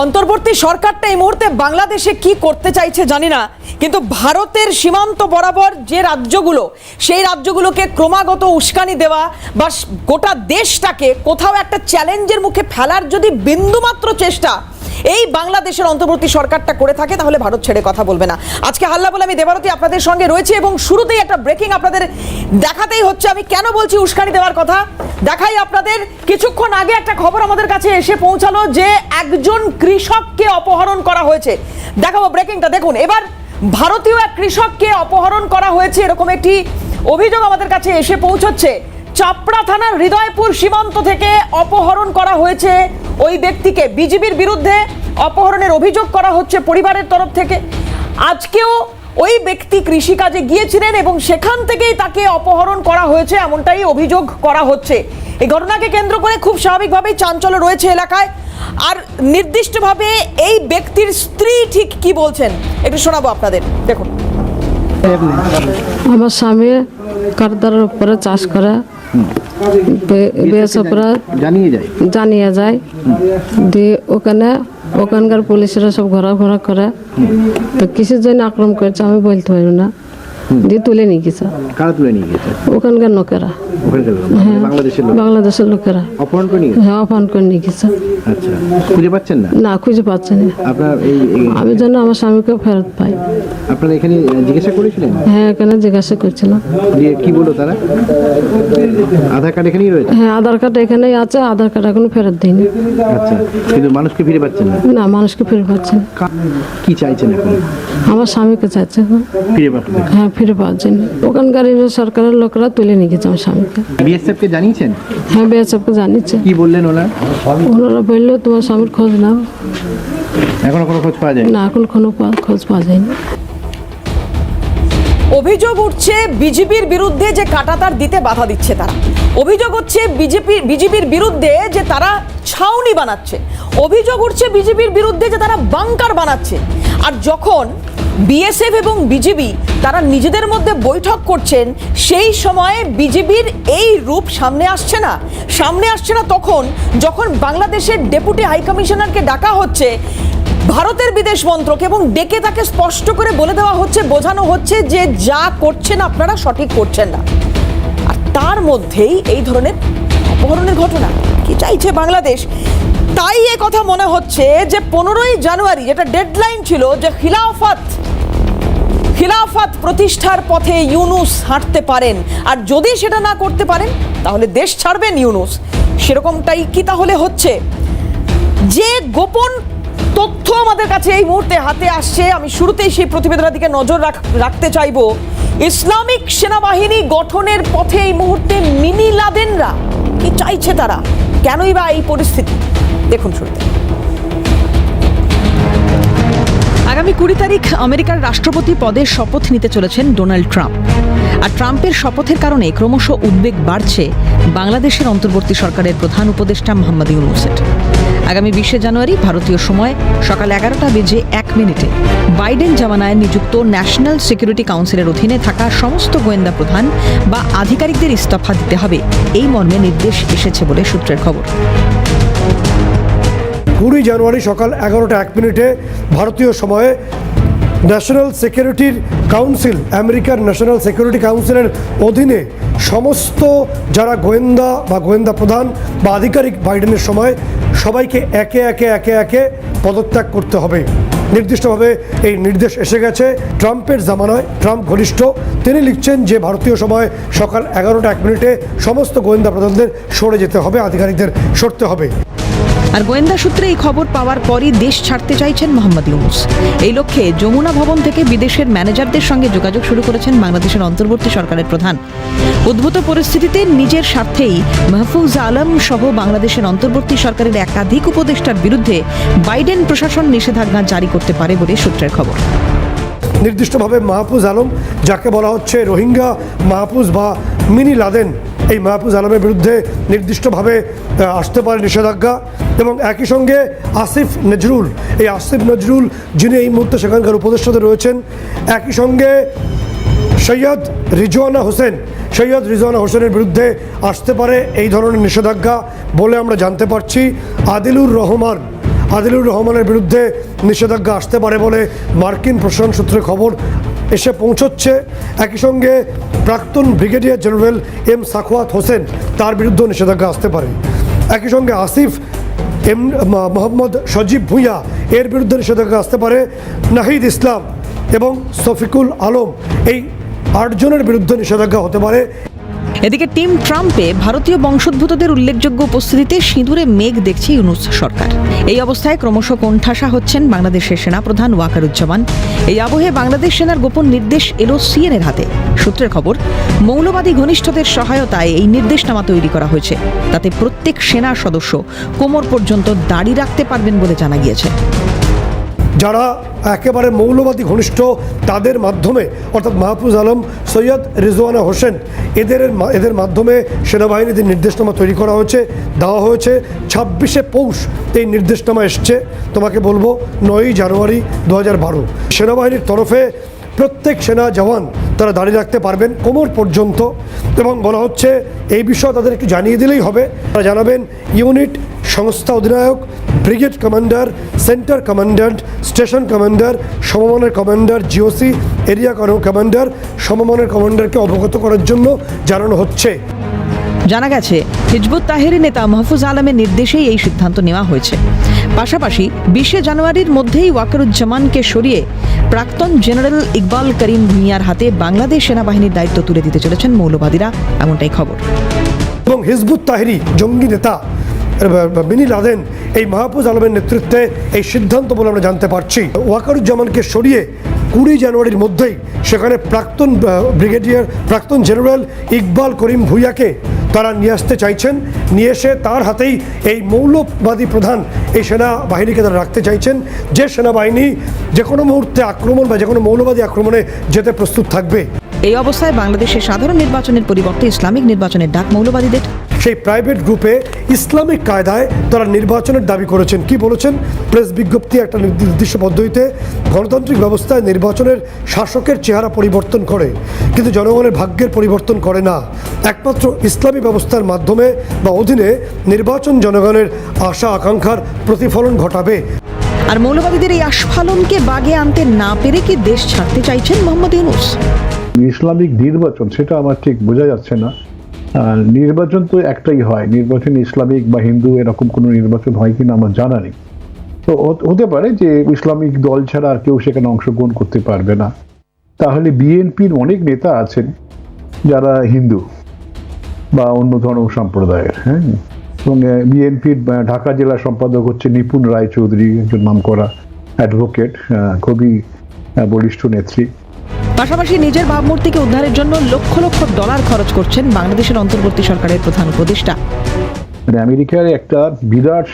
অন্তর্বর্তী সরকারটা এই মুহূর্তে বাংলাদেশে কি করতে চাইছে জানি না, কিন্তু ভারতের সীমান্ত বরাবর যে রাজ্যগুলো, সেই রাজ্যগুলোকে ক্রমাগত উস্কানি দেওয়া বা গোটা দেশটাকে কোথাও একটা চ্যালেঞ্জের মুখে ফেলার যদি বিন্দুমাত্র চেষ্টা এই বাংলাদেশের অন্তর্বর্তী সরকারটা করে থাকে, তাহলে ভারত ছেড়ে কথা বলবে না। আজকে হাল্লা বলে আমি দেবারতী আপনাদের সঙ্গে রয়েছে এবং শুরুতেই একটা ব্রেকিং আপনাদের দেখাতেই হচ্ছে। আমি কেন বলছি উস্কানি দেওয়ার কথা দেখাই আপনাদের। কিছুক্ষণ আগে একটা খবর আমাদের কাছে এসে পৌঁছালো যে একজন কৃষককে অপহরণ করা হয়েছে। দেখাবো ব্রেকিংটা, দেখুন। এবার ভারতীয় এক কৃষককে অপহরণ করা হয়েছে, এরকম একটি অভিযোগ আমাদের কাছে এসে পৌঁছচ্ছে। চাপড়া থানার হৃদয়পুর সীমান্ত থেকে অপহরণ করা হয়েছে ওই ব্যক্তিকে। বিজেপির বিরুদ্ধে অপহরণের অভিযোগ করা হচ্ছে পরিবারের তরফ থেকে। আজকেও ওই ব্যক্তি কৃষিকাজে গিয়েছিলেন এবং সেখান থেকেই তাকে অপহরণ করা হয়েছে, এমনটাই অভিযোগ করা হচ্ছে। এই ঘটনাকে কেন্দ্র করে খুব স্বাভাবিকভাবেই চাঞ্চল্য রয়েছে এলাকায়। আর নির্দিষ্টভাবে এই ব্যক্তির স্ত্রী ঠিক কি বলছেন একটু শোনাবো আপনাদের, দেখুন। আমার স্বামী কারদারের উপরে চাষ করে, জানিয়ে যায় দিয়ে ওখানকার পুলিশরা সব ঘোরাঘোরা করে। তো কিসের জন্য আক্রমণ করেছে আমি বলতে পারি না, দিয়ে তুলে নিয়ে গেছে। কারা তুলে নিয়ে গেছে? ওখানকার লোকেরা, হ্যাঁ বাংলাদেশের লোকেরা অপহরণ করে নিয়ে গেছে। হ্যাঁ, অপহরণ করে নিয়ে গেছে। আচ্ছা, খুঁজে পাচ্ছেন না? না, খুঁজে পাচ্ছেন না। আপনার আমি যেন আমার স্বামীকে ফেরত পাই। আপনারা এখানে জিজ্ঞাসা করেছিলেন? হ্যাঁ, এখানে জিজ্ঞাসা করছিলাম। দিয়ে কি বললো তারা? আধার কার্ড এখানেই রয়েছে? হ্যাঁ, আধার কার্ড এখানেই আছে, আধার কার্ড এখনো ফেরত দিইনি। আচ্ছা, কিন্তু মানুষকে ফিরে পাচ্ছেন না? না, মানুষকে ফিরে পাচ্ছেন। কি চাইছেন এখন? আমার স্বামীকে চাইছে ফিরে পাবেন? হ্যাঁ, ফিরে পাওয়ার জন্য। ওখানকার সরকারের লোকরা তুলে নিয়ে গেছে আমার স্বামীকে। বিএসএফ কে জানিয়েছেন? হ্যাঁ, বিএসএফকে জানিয়েছে। কি বললেন ওনারা? ওনারা বললো তোমার স্বামীর খোঁজ নাও। এখনো কোনো খোঁজ পাওয়া যায় না, এখন কোনো খোঁজ পাওয়া যায়নি। অভিযোগ উঠছে বিজেপির বিরুদ্ধে যে কাঁটাতার দিতে বাধা দিচ্ছে তারা। অভিযোগ হচ্ছে বিজেপির বিরুদ্ধে যে তারা ছাউনি বানাচ্ছে। অভিযোগ উঠছে বিজেপির বিরুদ্ধে যে তারা বাংকার বানাচ্ছে। আর যখন বিএসএফ এবং বিজেপি তারা নিজেদের মধ্যে বৈঠক করছেন, সেই সময়ে বিজেপির এই রূপ সামনে আসছে না। সামনে আসছে না তখন যখন বাংলাদেশের ডেপুটি হাইকমিশনারকে ডাকা হচ্ছে ভারতের বিদেশ মন্ত্রক, এবং ডেকে তাকে স্পষ্ট করে বলে দেওয়া হচ্ছে, বোঝানো হচ্ছে যে যা করছেন আপনারা সঠিক করছেন না। আর তার মধ্যেই এই ধরনের অপহরণের ঘটনা। কি চাইছে বাংলাদেশ? তাই এ কথা মনে হচ্ছে যে 15ই জানুয়ারি যেটা ডেডলাইন ছিল, যে খিলাফত প্রতিষ্ঠার পথে ইউনূস হাঁটতে পারেন, আর যদি সেটা না করতে পারেন তাহলে দেশ ছাড়বেন ইউনূস। সেরকমটাই কি তাহলে হচ্ছে? যে গোপন তথ্য আমাদের কাছে এই মুহূর্তে হাতে আসছে, আমি শুরুতেই সেই প্রতিবেদনের দিকে নজর রাখতে চাইব। ইসলামিক সেনাবাহিনী গঠনের পথে এই মুহূর্তে মিনি লাদেনরা। কি চাইছে তারা? কেনই বা এই পরিস্থিতি? দেখুন শুরুতে। আগামী 20 তারিখ আমেরিকার রাষ্ট্রপতি পদে শপথ নিতে চলেছেন ডোনাল্ড ট্রাম্প। আর ট্রাম্পের শপথের কারণে ক্রমশ উদ্বেগ বাড়ছে বাংলাদেশের অন্তর্বর্তী সরকারের প্রধান উপদেষ্টা মোহাম্মদ ইউনূসের। আগামী 20 জানুয়ারি ভারতীয় সময় সকাল 11:01 বাইডেন জামানায় নিযুক্ত ন্যাশনাল সিকিউরিটি কাউন্সিলের অধীনে থাকা সমস্ত গোয়েন্দা প্রধান বা আধিকারিকদের ইস্তফা দিতে হবে, এই মর্মে নির্দেশ এসেছে বলে সূত্রের খবর। 20 জানুয়ারি সকাল 11:01 ভারতীয় সময়ে ন্যাশনাল সিকিউরিটির কাউন্সিল, আমেরিকার ন্যাশনাল সিকিউরিটি কাউন্সিলের অধীনে সমস্ত যারা গোয়েন্দা বা গোয়েন্দা প্রধান বা আধিকারিক বাইডেনের সময় সবাইকে একে একে পদত্যাগ করতে হবে। নির্দিষ্টভাবে এই নির্দেশ এসে গেছে ট্রাম্পের জামানায়। ট্রাম্প ঘনিষ্ঠ, তিনি লিখছেন যে ভারতীয় সময় সকাল 11:01 সমস্ত গোয়েন্দা প্রধানদের সরে যেতে হবে, আধিকারিকদের সরতে হবে। আর গোয়েন্দা সূত্রে এই খবর পাওয়ার পরই দেশ ছাড়তে চাইছেন মোহাম্মদ ইউনূস। এই লক্ষ্যে যমুনা ভবন থেকে বিদেশের ম্যানেজারদের সঙ্গে যোগাযোগ শুরু করেছেন বাংলাদেশের অন্তর্বর্তী সরকারের প্রধান। উদ্ভূত পরিস্থিতিতে নিজের স্বার্থেই মাহফুজ আলম সহ বাংলাদেশের অন্তর্বর্তী সরকারের একাধিক উপদেষ্টার বিরুদ্ধে বাইডেন প্রশাসন নিষেধাজ্ঞা জারি করতে পারে বলে সূত্রের খবর। নির্দিষ্টভাবে মাহফুজ আলম, যাকে বলা হচ্ছে রোহিঙ্গা মাহফুজ বা মিনি লাদেন, এই মাহফুজ আলমের বিরুদ্ধে নির্দিষ্টভাবে আসতে পারে নিষেধাজ্ঞা। এবং একই সঙ্গে আসিফ নজরুল, এই আসিফ নজরুল যিনি এই মুহূর্তে সেখানকার উপদেষ্টাতে রয়েছেন, একই সঙ্গে সৈয়দ রিজওয়ানা হোসেনের বিরুদ্ধে আসতে পারে এই ধরনের নিষেধাজ্ঞা বলে আমরা জানতে পারছি। আদিলুর রহমানের বিরুদ্ধে নিষেধাজ্ঞা আসতে পারে বলে মার্কিন প্রশাসন সূত্রে খবর এসে পৌঁছচ্ছে। একই সঙ্গে প্রাক্তন brigadier general M Sakhawat Hossain, তার বিরুদ্ধে নিষেধাজ্ঞা আসতে পারে। একই সঙ্গে আসিফ মোহাম্মদ সজীব ভুঁইয়া, এর বিরুদ্ধে নিষেধাজ্ঞা আসতে পারে। নাহিদ ইসলাম এবং শফিকুল আলম, এই 8 জনের বিরুদ্ধে নিষেধাজ্ঞা হতে পারে। এদিকে টিম ট্রাম্পে ভারতীয় বংশোদ্ভূতদের উল্লেখযোগ্য উপস্থিতিতে সিঁদুরে মেঘ দেখছে ইউনূস সরকার। এই অবস্থায় ক্রমশ কোণঠাসা হচ্ছেন বাংলাদেশের সেনাপ্রধান ওয়াকারুজ্জামান। এই আবহে বাংলাদেশ সেনার গোপন নির্দেশ এলো সিএনএর হাতে। সূত্রের খবর, মৌলবাদী ঘনিষ্ঠদের সহায়তায় এই নির্দেশনামা তৈরি করা হয়েছে। তাতে প্রত্যেক সেনা সদস্য কোমর পর্যন্ত দাড়ি রাখতে পারবেন বলে জানা গিয়েছে। যারা একেবারে মৌলবাদী ঘনিষ্ঠ, তাদের মাধ্যমে অর্থাৎ মাহফুজ আলম, সৈয়দ রিজওয়ানা হোসেন, এদের মাধ্যমে সেনাবাহিনীদের নির্দেশনামা তৈরি করা হয়েছে, দেওয়া হয়েছে। 26শে পৌষ এই নির্দেশনামা এসছে। তোমাকে বলবো 9ই জানুয়ারি 2012 সেনাবাহিনীর তরফে প্রত্যেক সেনা জওয়ান তারা দাঁড়িয়ে রাখতে পারবেন কোমর পর্যন্ত, এবং বলা হচ্ছে এই বিষয়ে তাদের একটু জানিয়ে দিলেই হবে। তারা জানাবেন ইউনিট, সংস্থা অধিনায়ক, brigade commander, centre commandant, station commander, সমমানের কমান্ডার, জিওসি, এরিয়া কমান্ডার, সমমানের কমান্ডারকে অবগত করার জন্য জানানো হচ্ছে। জানা গেছে, হিজবুত তাহরির নেতা মাহফুজ আলমের নির্দেশেই এই সিদ্ধান্ত নেওয়া হয়েছে। পাশাপাশি 20শে জানুয়ারির মধ্যেই ওয়াকারুজ্জামানকে সরিয়ে প্রাক্তন জেনারেল ইকবাল করিম ভুঁইয়ার হাতে বাংলাদেশ সেনাবাহিনীর দায়িত্ব তুলে দিতে চলেছেন মৌলবাদীরা, এমনটাই খবর। এবং হিজবুত তাহরি জঙ্গি নেতা মিনি লাদেন এই মাহফুজ আলমের নেতৃত্বে এই সিদ্ধান্ত বলে আমরা জানতে পারছি। ওয়াকারুজ্জামানকে সরিয়ে 20 জানুয়ারির মধ্যেই সেখানে প্রাক্তন জেনারেল ইকবাল করিম ভুঁইয়াকে তারা নিয়ে আসতে চাইছেন। নিয়ে এসে তার হাতেই এই মৌলবাদী প্রধান এই সেনাবাহিনীকে তারা রাখতে চাইছেন, যে সেনাবাহিনী যে কোনো মুহূর্তে আক্রমণ বা যে কোনো মৌলবাদী আক্রমণে যেতে প্রস্তুত থাকবে। এই অবস্থায় বাংলাদেশের সাধারণ নির্বাচনের পরিবর্তে ইসলামিক নির্বাচনের ডাক মৌলবাদীদের। সেই প্রাইভেট গ্রুপে ইসলামিক কায়দায় তারা নির্বাচনের দাবি করেছেন। কি বলেছেন? প্রেস বিজ্ঞপ্তি একটা নির্দিষ্ট পদ্ধতিতে গণতান্ত্রিক ব্যবস্থায় নির্বাচনের শাসকের চেহারা পরিবর্তন করে, কিন্তু জনগণের ভাগ্যের পরিবর্তন করে না। একমাত্র ইসলামী ব্যবস্থার মাধ্যমে বা অধীনে নির্বাচন জনগণের আশা আকাঙ্ক্ষার প্রতিফলন ঘটাবে। আর মৌলবাদীদের এই আস্ফালনকে বাগে আনতে না পেরে কি দেশ ছাড়তে চাইছেন মোহাম্মদ ইউনূস? ইসলামিক নির্বাচন, সেটা আমার ঠিক বোঝা যাচ্ছে না। নির্বাচন তো একটাই হয়, নির্বাচন ইসলামিক বা হিন্দু এরকম কোনো নির্বাচন হয় কিনা আমার জানা নেই। তো হতে পারে যে ইসলামিক দল ছাড়া আর কেউ সেখানে অংশগ্রহণ করতে পারবে না। তাহলে বিএনপির অনেক নেতা আছেন যারা হিন্দু বা অন্য ধর্ম সম্প্রদায়ের, হ্যাঁ। এবং বিএনপির ঢাকা জেলা সম্পাদক হচ্ছে নিপুণ রায়চৌধুরী, একজন নামকরা অ্যাডভোকেট, খুবই বলিষ্ঠ নেত্রী। পাশাপাশি নিজের ভাবমূর্তিকে উদ্ধারের জন্য লক্ষ লক্ষ ডলার খরচ করছেন বাংলাদেশের অন্তর্বর্তী সরকারের প্রধান উপদেষ্টা। মানে আমেরিকার একটা বিরাট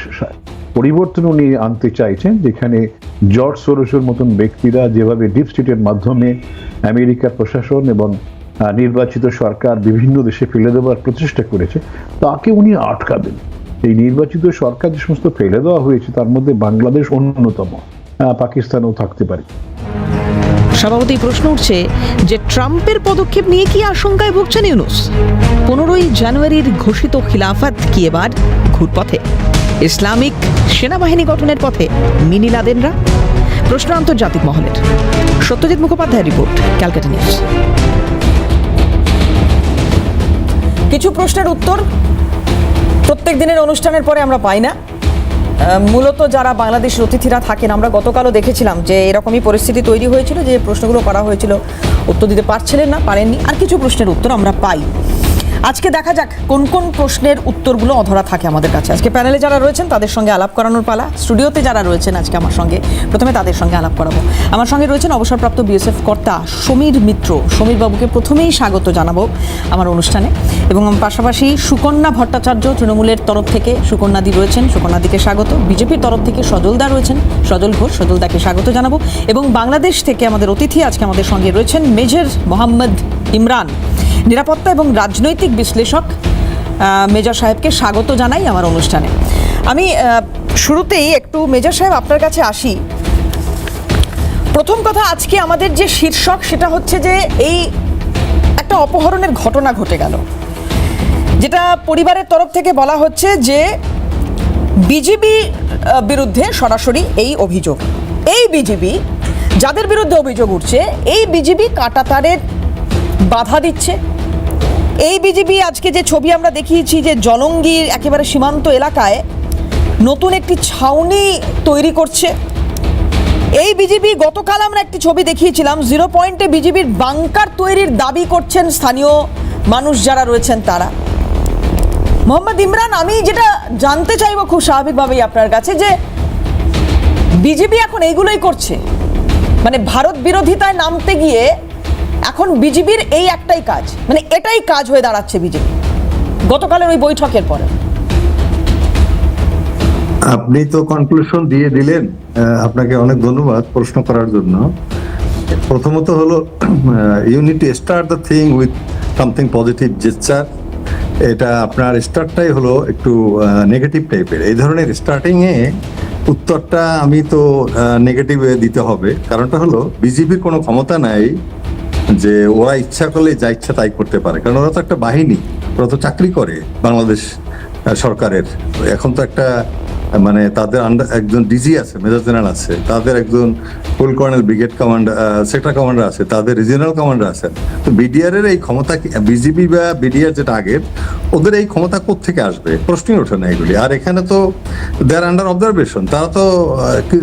পরিবর্তন উনি আনতে চাইছেন, যেখানে জর্জ সোরোসের মতন ব্যক্তিরা যেভাবে ডিপ স্টেটের মাধ্যমে আমেরিকার প্রশাসন এবং নির্বাচিত সরকার বিভিন্ন দেশে ফেলে দেওয়ার প্রচেষ্টা করেছে, তাকে উনি আটকাবেন। এই নির্বাচিত সরকার যে সমস্ত ফেলে দেওয়া হয়েছে তার মধ্যে বাংলাদেশ অন্যতম, পাকিস্তানও থাকতে পারে। স্বভাবতই প্রশ্ন উঠছে যে ট্রাম্পের পদক্ষেপ নিয়ে কি আশঙ্কায় ভুগছেন ইউনূস? 15ই জানুয়ারির ঘোষিত খিলাফত কি এবার ঘুরপথে? ইসলামিক সেনাবাহিনী গঠনের পথে মিনি লাদেনরা? প্রশ্ন আন্তর্জাতিক মহলের। সত্যজিৎ মুখোপাধ্যায়ের রিপোর্ট, ক্যালকাটা নিউজ। কিছু প্রশ্নের উত্তর প্রত্যেক দিনের অনুষ্ঠানের পরে আমরা পাই না। মূলত যারা বাংলাদেশের অতিথিরা থাকেন, আমরা গতকালও দেখেছিলাম যে এরকমই পরিস্থিতি তৈরি হয়েছিল, যে প্রশ্নগুলো করা হয়েছিল উত্তর দিতে পারছিলেন না, পারেননি। আর কিছু প্রশ্নের উত্তর আমরা পাই। আজকে দেখা যাক কোন কোন প্রশ্নের উত্তরগুলো অধরা থাকে আমাদের কাছে। আজকে প্যানেলে যারা রয়েছেন তাদের সঙ্গে আলাপ করানোর পালা। স্টুডিওতে যারা রয়েছেন আজকে আমার সঙ্গে, প্রথমে তাদের সঙ্গে আলাপ করাবো। আমার সঙ্গে রয়েছেন অবসরপ্রাপ্ত বিএসএফ কর্তা সমীর মিত্র। সমীর বাবুকে প্রথমেই স্বাগত জানাবো আমার অনুষ্ঠানে। এবং পাশাপাশি সুকন্যা ভট্টাচার্য, তৃণমূলের তরফ থেকে সুকন্যাদি রয়েছেন, সুকন্যাদিকে স্বাগত। বিজেপির তরফ থেকে সজলদা রয়েছেন, সজল ঘোষ, সজলদাকে স্বাগত জানাবো। এবং বাংলাদেশ থেকে আমাদের অতিথি আজকে আমাদের সঙ্গে রয়েছেন মেজর মোহাম্মদ ইমরান, নিরাপত্তা এবং রাজনৈতিক বিশ্লেষক। মেজর সাহেবকে স্বাগত জানাই আমার অনুষ্ঠানে। আমি শুরুতেই একটু মেজর সাহেব আপনার কাছে আসি। প্রথম কথা, আজকে আমাদের যে শীর্ষক সেটা হচ্ছে যে এই একটা অপহরণের ঘটনা ঘটে গেল, যেটা পরিবারের তরফ থেকে বলা হচ্ছে যে বিজেপি বিরুদ্ধে সরাসরি এই অভিযোগ, এই বিজেপি যাদের বিরুদ্ধে অভিযোগ উঠছে, এই বিজেপি কাঁটাতারের বাধা দিচ্ছে। এই বিজেপি আজকে যে ছবি আমরা দেখিয়েছি যে জলঙ্গির একেবারে সীমান্ত এলাকায় নতুন একটি ছাউনি তৈরি করছে। এই বিজেপি গতকাল আমরা একটি ছবি দেখিয়েছিলাম, 0 পয়েন্টে বিজেপির বাংকার তৈরির দাবি করছেন স্থানীয় মানুষ যারা রয়েছেন তারা। মোহাম্মদ ইমরান, আমি যেটা জানতে চাইবো খুব স্বাভাবিকভাবেই আপনার কাছে, যে বিজেপি এখন এইগুলোই করছে, মানে ভারত বিরোধিতায় নামতে গিয়ে এখন বিজেপির এই একটাই কাজ, মানে এটাই কাজ হয়ে দাঁড়াচ্ছে বিজেপি গতকালের ওই বৈঠকের পরে। আপনি তো কনক্লুশন দিয়ে দিলেন, আপনাকে অনেক ধন্যবাদ প্রশ্ন করার জন্য। প্রথমত হলো you need to start the thing with something positive gesture. এটা আপনার স্টার্টটাই হলো একটু নেগেটিভ টাইপের। এই ধরনের স্টার্টিংয়ে উত্তরটা আমি তো নেগেটিভে দিতে হবে। কারণটা হলো বিজেপির কোনো ক্ষমতা নাই যে ওরা ইচ্ছা করলে যা ইচ্ছা তাই করতে পারে, কারণ ওরা তো একটা বাহিনী, ওরা তো চাকরি করে বাংলাদেশ সরকারের। এখন তো একটা মানে তাদের একজন ডিজি আছে, মেজর জেনারেল আছে, তাদের একজন full colonel, brigade commander, sector commander আছে, তাদের রিজিওনাল কমান্ডার আছেন। তো বিডিআর এর এই ক্ষমতা, বিজেপি বা বিডিআর যেটা আগের, ওদের এই ক্ষমতা কোত্থেকে আসবে? প্রশ্নই ওঠে না এগুলি। আর এখানে তো দেয়ার আন্ডার অবজারভেশন, তারা তো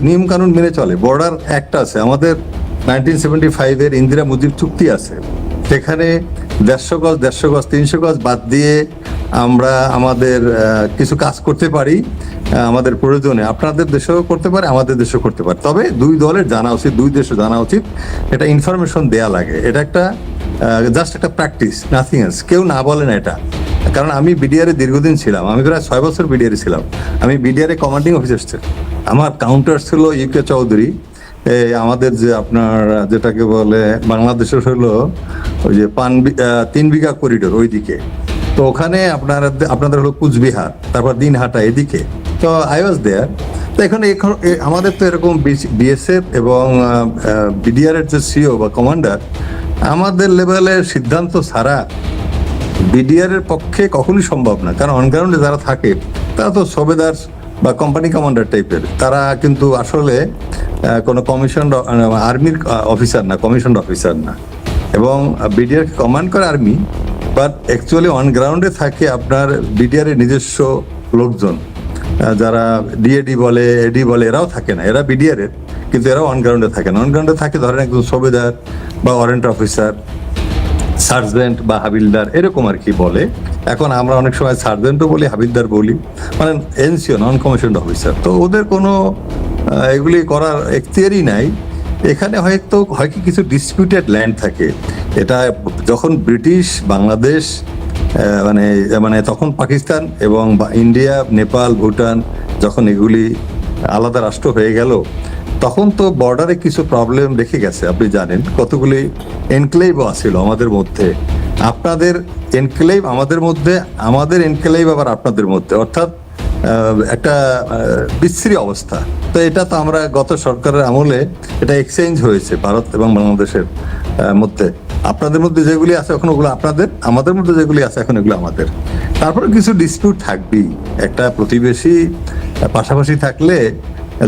নিয়ম কানুন মেনে চলে। বর্ডার অ্যাক্ট আছে আমাদের 1975 এর, ইন্দিরা মুজিব চুক্তি আছে, সেখানে 150 গজ 300 গজ বাদ দিয়ে আমরা আমাদের কিছু কাজ করতে পারি আমাদের প্রয়োজনে। আপনাদের দেশেও করতে পারে, আমাদের দেশেও করতে পারে, তবে দুই দলের জানা উচিত, দুই দেশে জানা উচিত, এটা ইনফরমেশন দেয়া লাগে। এটা একটা জাস্ট একটা প্র্যাকটিস, নাথিং এলস। কেউ না বলে না এটা, কারণ আমি বিডিআর এ দীর্ঘদিন ছিলাম, আমি প্রায় 6 বছর বিডিআর এ ছিলাম। আমি বিডিআর এ কমান্ডিং অফিসার ছিলাম, আমার কাউন্টার ছিল ইউকে চৌধুরী। আমাদের যে আপনার যেটাকে বলে বাংলাদেশের হলো ওই যে 3 বিঘা করিডোর ওইদিকে, তো ওখানে আপনাদের হলো কুচবিহার, তারপর দিনহাটা এদিকে, তো আই ওয়াজ দেয়ার। তো এখানে আমাদের তো এরকম বিএসএফ এবং বিডিআর এর যে সিও বা কমান্ডার, আমাদের লেভেলের সিদ্ধান্ত ছাড়া বিডিআর এর পক্ষে কখনোই সম্ভব না। কারণ অনগ্রাউন্ডে যারা থাকে তারা তো সবেদার বা কোম্পানি কমান্ডার টাইপের, তারা কিন্তু আসলে কোনো কমিশন আর্মির অফিসার না, কমিশন অফিসার না। এবং বিডিআর কমান্ড করে আর্মি, বাট অ্যাকচুয়ালি অন গ্রাউন্ডে থাকে আপনার বিডিআর এর নিজস্ব লোকজন, যারা ডিএডি বলে, এডি বলে, এরাও থাকে না, এরা বিডিআর এর, কিন্তু এরাও অন গ্রাউন্ডে থাকে না। অন গ্রাউন্ডে থাকে ধরেন একজন সবেদার বা ওয়ারেন্ট অফিসার, সার্জেন্ট বা হাবিলদার, এরকম আর কি বলে। এখন আমরা অনেক সময় সার্জেন্টও বলি, হাবিলদার বলি, মানে এনসিও, নন কমিশনড অফিসার। তো ওদের কোনো এগুলি করার এখতিয়ারই নাই। এখানে হয়তো হয় কি কিছু ডিসপিউটেড ল্যান্ড থাকে, এটা যখন ব্রিটিশ বাংলাদেশ মানে তখন পাকিস্তান এবং ইন্ডিয়া, নেপাল, ভুটান যখন এগুলি আলাদা রাষ্ট্র হয়ে গেল, তখন তো বর্ডারে কিছু প্রবলেম রেখে গেছে। আপনি জানেন কতগুলি এনক্লেভও আছিল আমাদের মধ্যে, আপনাদের এনক্লেভ আমাদের মধ্যে, আমাদের এনক্লেভ আবার আপনাদের মধ্যে, অর্থাৎ একটা বিশ্রী অবস্থা। তো এটা তো আমরা গত সরকারের আমলে এটা এক্সচেঞ্জ হয়েছে ভারত এবং বাংলাদেশের মধ্যে। আপনাদের মধ্যে যেগুলি আছে এখন ওগুলো আপনাদের, আমাদের মধ্যে যেগুলি আছে এখন এগুলো আমাদের। তারপরে কিছু ডিসপিউট থাকবেই, একটা প্রতিবেশী পাশাপাশি থাকলে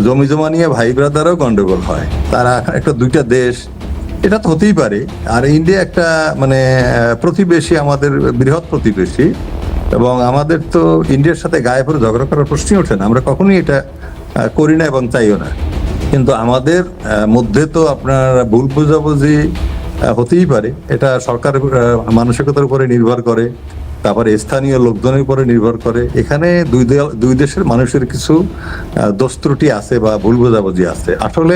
জমি জমা নিয়ে ভাই ব্রাদারও গন্ডগোল হয়, তারা একটা দুইটা দেশ, এটা তো হতেই পারে। আর ইন্ডিয়া একটা মানে প্রতিবেশী, আমাদের বৃহৎ প্রতিবেশী, এবং আমাদের তো ইন্ডিয়ার সাথে গায়ে পড়ে ঝগড়া করার প্রশ্নই ওঠে না, আমরা কখনোই এটা করি না এবং চাইও না। কিন্তু আমাদের মধ্যে তো আপনার ভুল বোঝাবুঝি হতেই পারে, এটা সরকারের মানসিকতার উপরে নির্ভর করে, তারপরে স্থানীয় লোকজনের উপরে নির্ভর করে। এখানে দুই দেশের মানুষের কিছু দোষ ত্রুটি আছে বা ভুল বোঝাবুঝি আছে, আসলে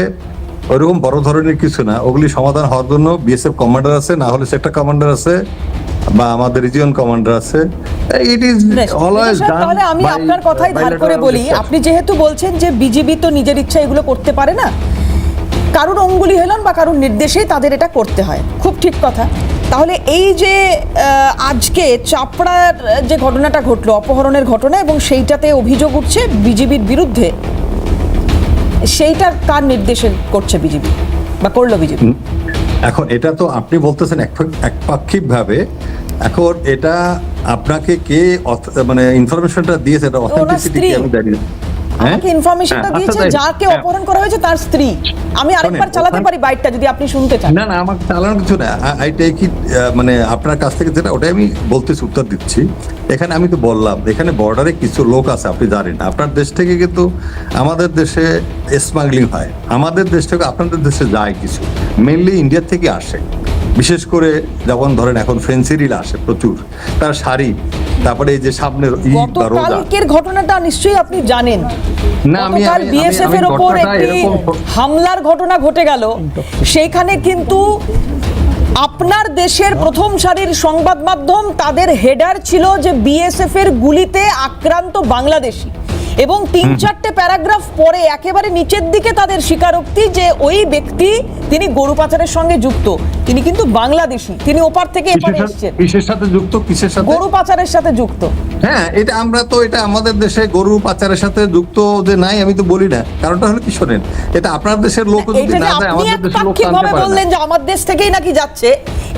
ওইরকম বড় ধরনের কিছু না। ওগুলি সমাধান হওয়ার জন্য বিএসএফ কমান্ডার আছে, না হলে সেক্টর কমান্ডার আছে, বা আমাদের রিজিয়ন কমান্ডার আছে। ইট ইজ অলওয়েজ ডান। তাহলে আমি আপনার কথাই ধার করে বলি, আপনি যেহেতু বলছেন যে বিজেপি তো নিজের ইচ্ছা এগুলো করতে পারে না, কারুর অঙ্গুলি হেলন বা কারুর নির্দেশেই তাদের এটা করতে হয়, খুব ঠিক কথা। তাহলে এই যে আজকে চাপড়ার যে ঘটনাটা ঘটলো, অপহরণের ঘটনা, এবং সেইটাতে অভিযোগ উঠছে বিজেপির বিরুদ্ধে, সেইটা কার নির্দেশে করছে বিজেপি বা করলো বিজেপি? এখন এটা তো আপনি বলতেছেন একপাক্ষিক ভাবে, এখন এটা আপনাকে কে মানে ইনফরমেশনটা দিয়েছে, এটা অথেন্টিসিটি কি আমি জানি না। আমাকে ইনফরমেশনটা হ্যাঁ, দিয়েছে আচ্ছা, যাকে হ্যাঁ। অপহরণ করা হয়েছে তার স্ত্রী। আমি আরেকবার শোনেন, চালাতে পারি বাইকটা যদি আপনি শুনতে চান। না না, আমাকে চালানোর কিছু না, আই টেক ইট, মানে আপনার কাছ থেকে যেটা ওটাই আমি বলতেছি, উত্তর দিচ্ছি। এখানে আমি তো বললাম এখানে বর্ডারে কিছু লোক আছে, আপনি জানেন আপনার দেশ থেকে কিন্তু আমাদের দেশে স্মাগলিং হয়, আমাদের দেশ থেকে আপনাদের দেশে যায় কিছু, মেনলি ইন্ডিয়া থেকে আসে, বিশেষ করে যখন ধরেন এখন ফেন্সিডিল আসে প্রচুর, তার শাড়ি, তারপরে এই যে সামনের ঈদ বা রোজা। গতকালকের ঘটনাটা নিশ্চয়ই আপনি জানেন। না, আমি- গতকাল আমি- বিএসএফ এর আমি উপর ঘটনাটা একটি এরকম- হামলার ঘটনা ঘটে গেল, সেইখানে কিন্তু আপনার দেশের প্রথম সারির সংবাদ মাধ্যম তাদের হেডার ছিল যে বিএসএফ এর গুলিতে আক্রান্ত বাংলাদেশি, এবং 3-4টে প্যারাগ্রাফ পরে একেবারে নিচের দিকে তাদের স্বীকারোক্তি যে ওই ব্যক্তি তিনি গরু পাচারের সঙ্গে যুক্ত, তিনি কিন্তু বাংলাদেশি, তিনি ওপার থেকে এপারে এসেছেন, কিসের সাথে যুক্ত, কিসের সাথে? গরু পাচারের সাথে যুক্ত। হ্যাঁ, এটা আমরা তো এটা আমাদের দেশে গরু পাচারের সাথে যুক্ত যে নাই আমি তো বলি না, কারণটা হলো কি শোনেন, এটা আপনার দেশের লোক যদি এইটা যে না যায় আপনি আমাদের দেশের লোক একপাক্ষিকভাবে জানতে পারে বললেন না। যে আমার দেশ থেকেই নাকি যাচ্ছে,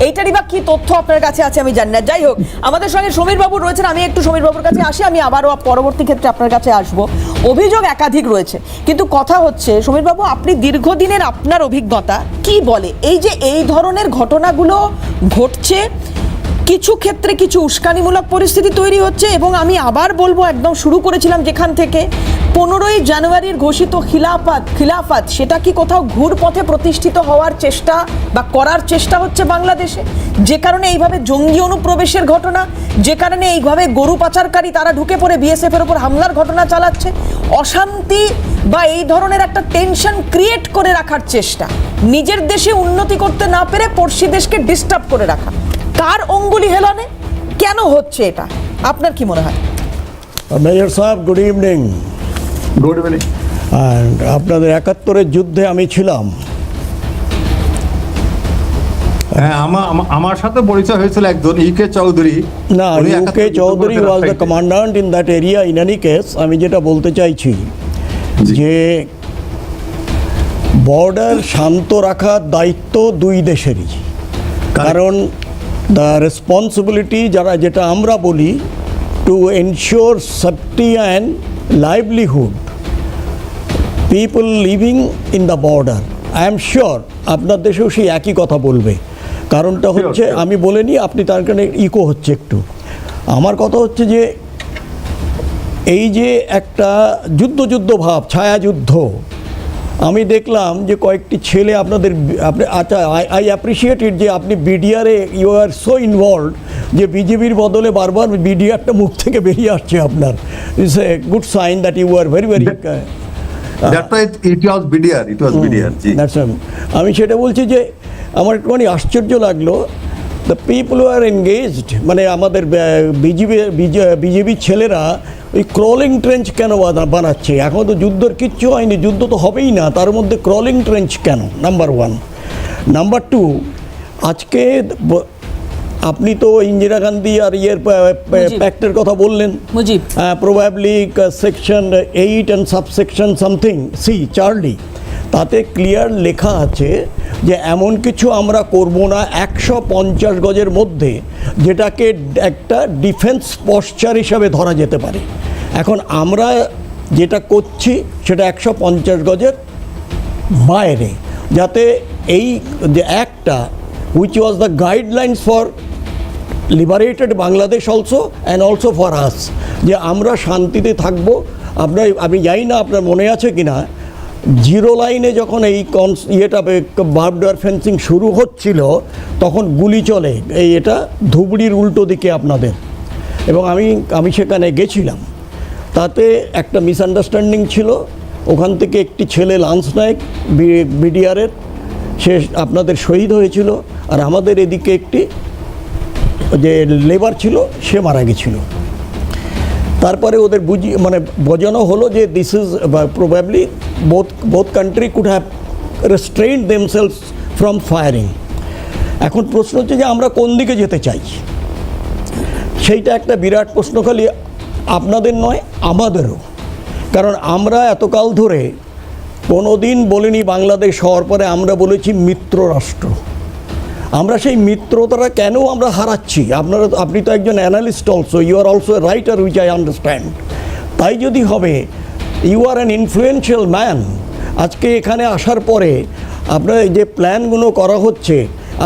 এইটারই বা কি তথ্য আপনার কাছে আছে আমি জানি না। যাই হোক, আমাদের সঙ্গে সমীর বাবু রয়েছেন, আমি একটু সমীর বাবুর কাছে আসি, আমি আবারও পরবর্তী ক্ষেত্রে আপনার কাছে আসব। অভিযোগ একাধিক রয়েছে, কিন্তু কথা হচ্ছে সমীর বাবু, আপনি দীর্ঘদিনের আপনার অভিজ্ঞতা কি বলে এই যে এই ধরনের ঘটনাগুলো ঘটছে, কিছু ক্ষেত্রে কিছু উস্কানিমূলক পরিস্থিতি তৈরি হচ্ছে, এবং আমি আবার বলবো একদম শুরু করেছিলাম যেখান থেকে, 15ই জানুয়ারির ঘোষিত খিলাফত সেটা কি কোথাও ঘুরপথে প্রতিষ্ঠিত হওয়ার চেষ্টা বা করার চেষ্টা হচ্ছে বাংলাদেশে, যে কারণে এইভাবে জঙ্গি অনুপ্রবেশের ঘটনা, যে কারণে এইভাবে গরু পাচারকারী তারা ঢুকে পড়ে বিএসএফ এর উপর হামলার ঘটনা চালাচ্ছে, অশান্তি বা এই ধরনের একটা টেনশন ক্রিয়েট করে রাখার চেষ্টা, নিজের দেশে উন্নতি করতে না পেরে পড়শি দেশকে ডিস্টার্ব করে রাখা, কার অঙ্গুলি হেলনে, কেন হচ্ছে এটা, আপনার কি মনে হয়? মেজর সাহেব, good evening. Good evening. And আপনাদের 71-এর যুদ্ধে আমি ছিলাম। হ্যাঁ, আমার সাথে পরিচয় হয়েছিল একজন ইউকে চৌধুরী। না, উনি UK 71 Chowdhury was the commandant in that area. In any case, আমি যেটা বলতে চাইছি যে বর্ডার শান্ত রাখার দায়িত্ব দুই দেশেরই, কারণ দ্য রেসপন্সিবিলিটি যেটা আমরা বলি to ensure safety and livelihood people living in the border. I am sure আপনার দেশেও সেই একই কথা বলবে। কারণটা হচ্ছে, sure. আমি বলে নিই, আপনি তার কারণে ইকো হচ্ছে একটু। আমার কথা হচ্ছে যে এই যে একটা যুদ্ধ ভাব, ছায়াযুদ্ধ, আমি দেখলাম যে কয়েকটি ছেলে আপনি আচ্ছা, আই অ্যাপ্রিসিয়েট ইট যে আপনি বিডিআরে ইউ আর সো ইনভলভ, যে বিজেপির বদলে বারবার বিডিআরটা মুখ থেকে বেরিয়ে আসছে আপনার। It's a good sign that you are very আমি সেটা বলছি যে আমার একটুখানি আশ্চর্য লাগলো, the people who are engaged, মানে আমাদের বিজেপির ছেলেরা ওই ক্রলিং ট্রেঞ্চ কেন বানাচ্ছে? এখন তো যুদ্ধের কিচ্ছু হয়নি, যুদ্ধ তো হবেই না, তার মধ্যে ক্রলিং ট্রেঞ্চ কেন? নাম্বার 1। নাম্বার 2, আজকে আপনি তো ইন্দিরা গান্ধী আর প্যাক্টের কথা বললেন, Mujib, probably section 8 and subsection something C Charlie, তাতে ক্লিয়ার লেখা আছে যে এমন কিছু আমরা করব না 150 গজের মধ্যে যেটাকে একটা ডিফেন্স পশ্চার হিসাবে ধরা যেতে পারে। এখন আমরা যেটা করছি সেটা 150 গজের বাইরে, যাতে এই যে একটা which was the guidelines for liberated Bangladesh also and also for us, যে আমরা শান্তিতে থাকবো। আমি জানি না আপনার মনে আছে কিনা, জিরো লাইনে যখন এই ইয়েটা বার্বডার ফেন্সিং শুরু হচ্ছিল তখন গুলি চলে এটা ধুবড়ির উল্টো দিকে আপনাদের, এবং আমি সেখানে গেছিলাম। তাতে একটা মিসআন্ডারস্ট্যান্ডিং ছিল, ওখান থেকে একটি ছেলে লান্স নায়ক বিডিআরের, সে আপনাদের শহীদ হয়েছিল, আর আমাদের এদিকে একটি যে লেবার ছিল সে মারা গেছিল। তারপরে ওদের বোঝানো হলো যে this is probably both country could have restrained themselves from firing. এখন প্রশ্ন হচ্ছে যে আমরা কোন দিকে যেতে চাই, সেইটা একটা বিরাট প্রশ্ন, খালি আপনাদের নয় আমাদেরও। কারণ আমরা এতকাল ধরে কোনো দিন বলিনি বাংলাদেশ হওয়ার পরে আমরা বলেছি মিত্র রাষ্ট্র। আমরা সেই মিত্রতাটা কেন আমরা হারাচ্ছি? আপনি তো একজন analyst also, you are also a writer which I understand. তাই যদি হবে, you are an influential man. আজকে এখানে আসার পরে আপনার এই যে প্ল্যানগুলো করা হচ্ছে,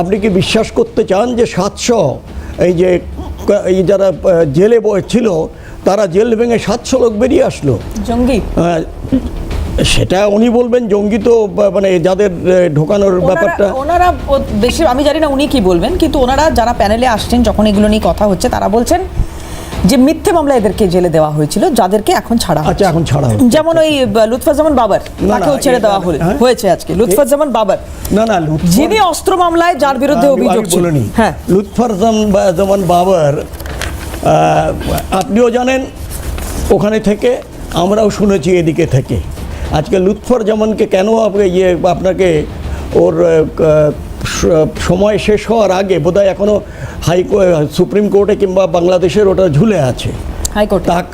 আপনি কি বিশ্বাস করতে চান যে 700 এই যারা জেলে ছিল তারা জেল ভেঙে 700 লোক বেরিয়ে আসলো? জঙ্গি সেটা উনি বলবেন, জঙ্গি তো মানে যাদের ঢোকানোর ব্যাপারটা। ওনারা দেশে, আমি জানি না উনি কি বলবেন, কিন্তু ওনারা যারা প্যানেলে আসছেন যখন এগুলো নিয়ে কথা হচ্ছে, তারা বলছেন যে মিথ্যে মামলা এদেরকে জেলে দেওয়া হয়েছিল, যাদেরকে এখন ছাড়া আচ্ছা, এখন ছাড়া হচ্ছে। যেমন ওই লুৎফাজ্জামান বাবর, তাকেও ছেড়ে দেওয়া হয়েছে আজকে। লুৎফাজ্জামান বাবর, না যিনি অস্ত্র মামলায় যার বিরুদ্ধে অভিযোগ ছিল। হ্যাঁ, লুৎফাজ্জামান বাবর, আপনিও জানেন ওখানে থেকে, আমরাও শুনেছি এদিকে থেকে। আজকে লুৎফাজ্জামানকে কেন আপনাকে ওর সময় শেষ হওয়ার আগে, বোধহয় এখনো সুপ্রিম কোর্টে কিংবা বাংলাদেশের ওটা ঝুলে আছে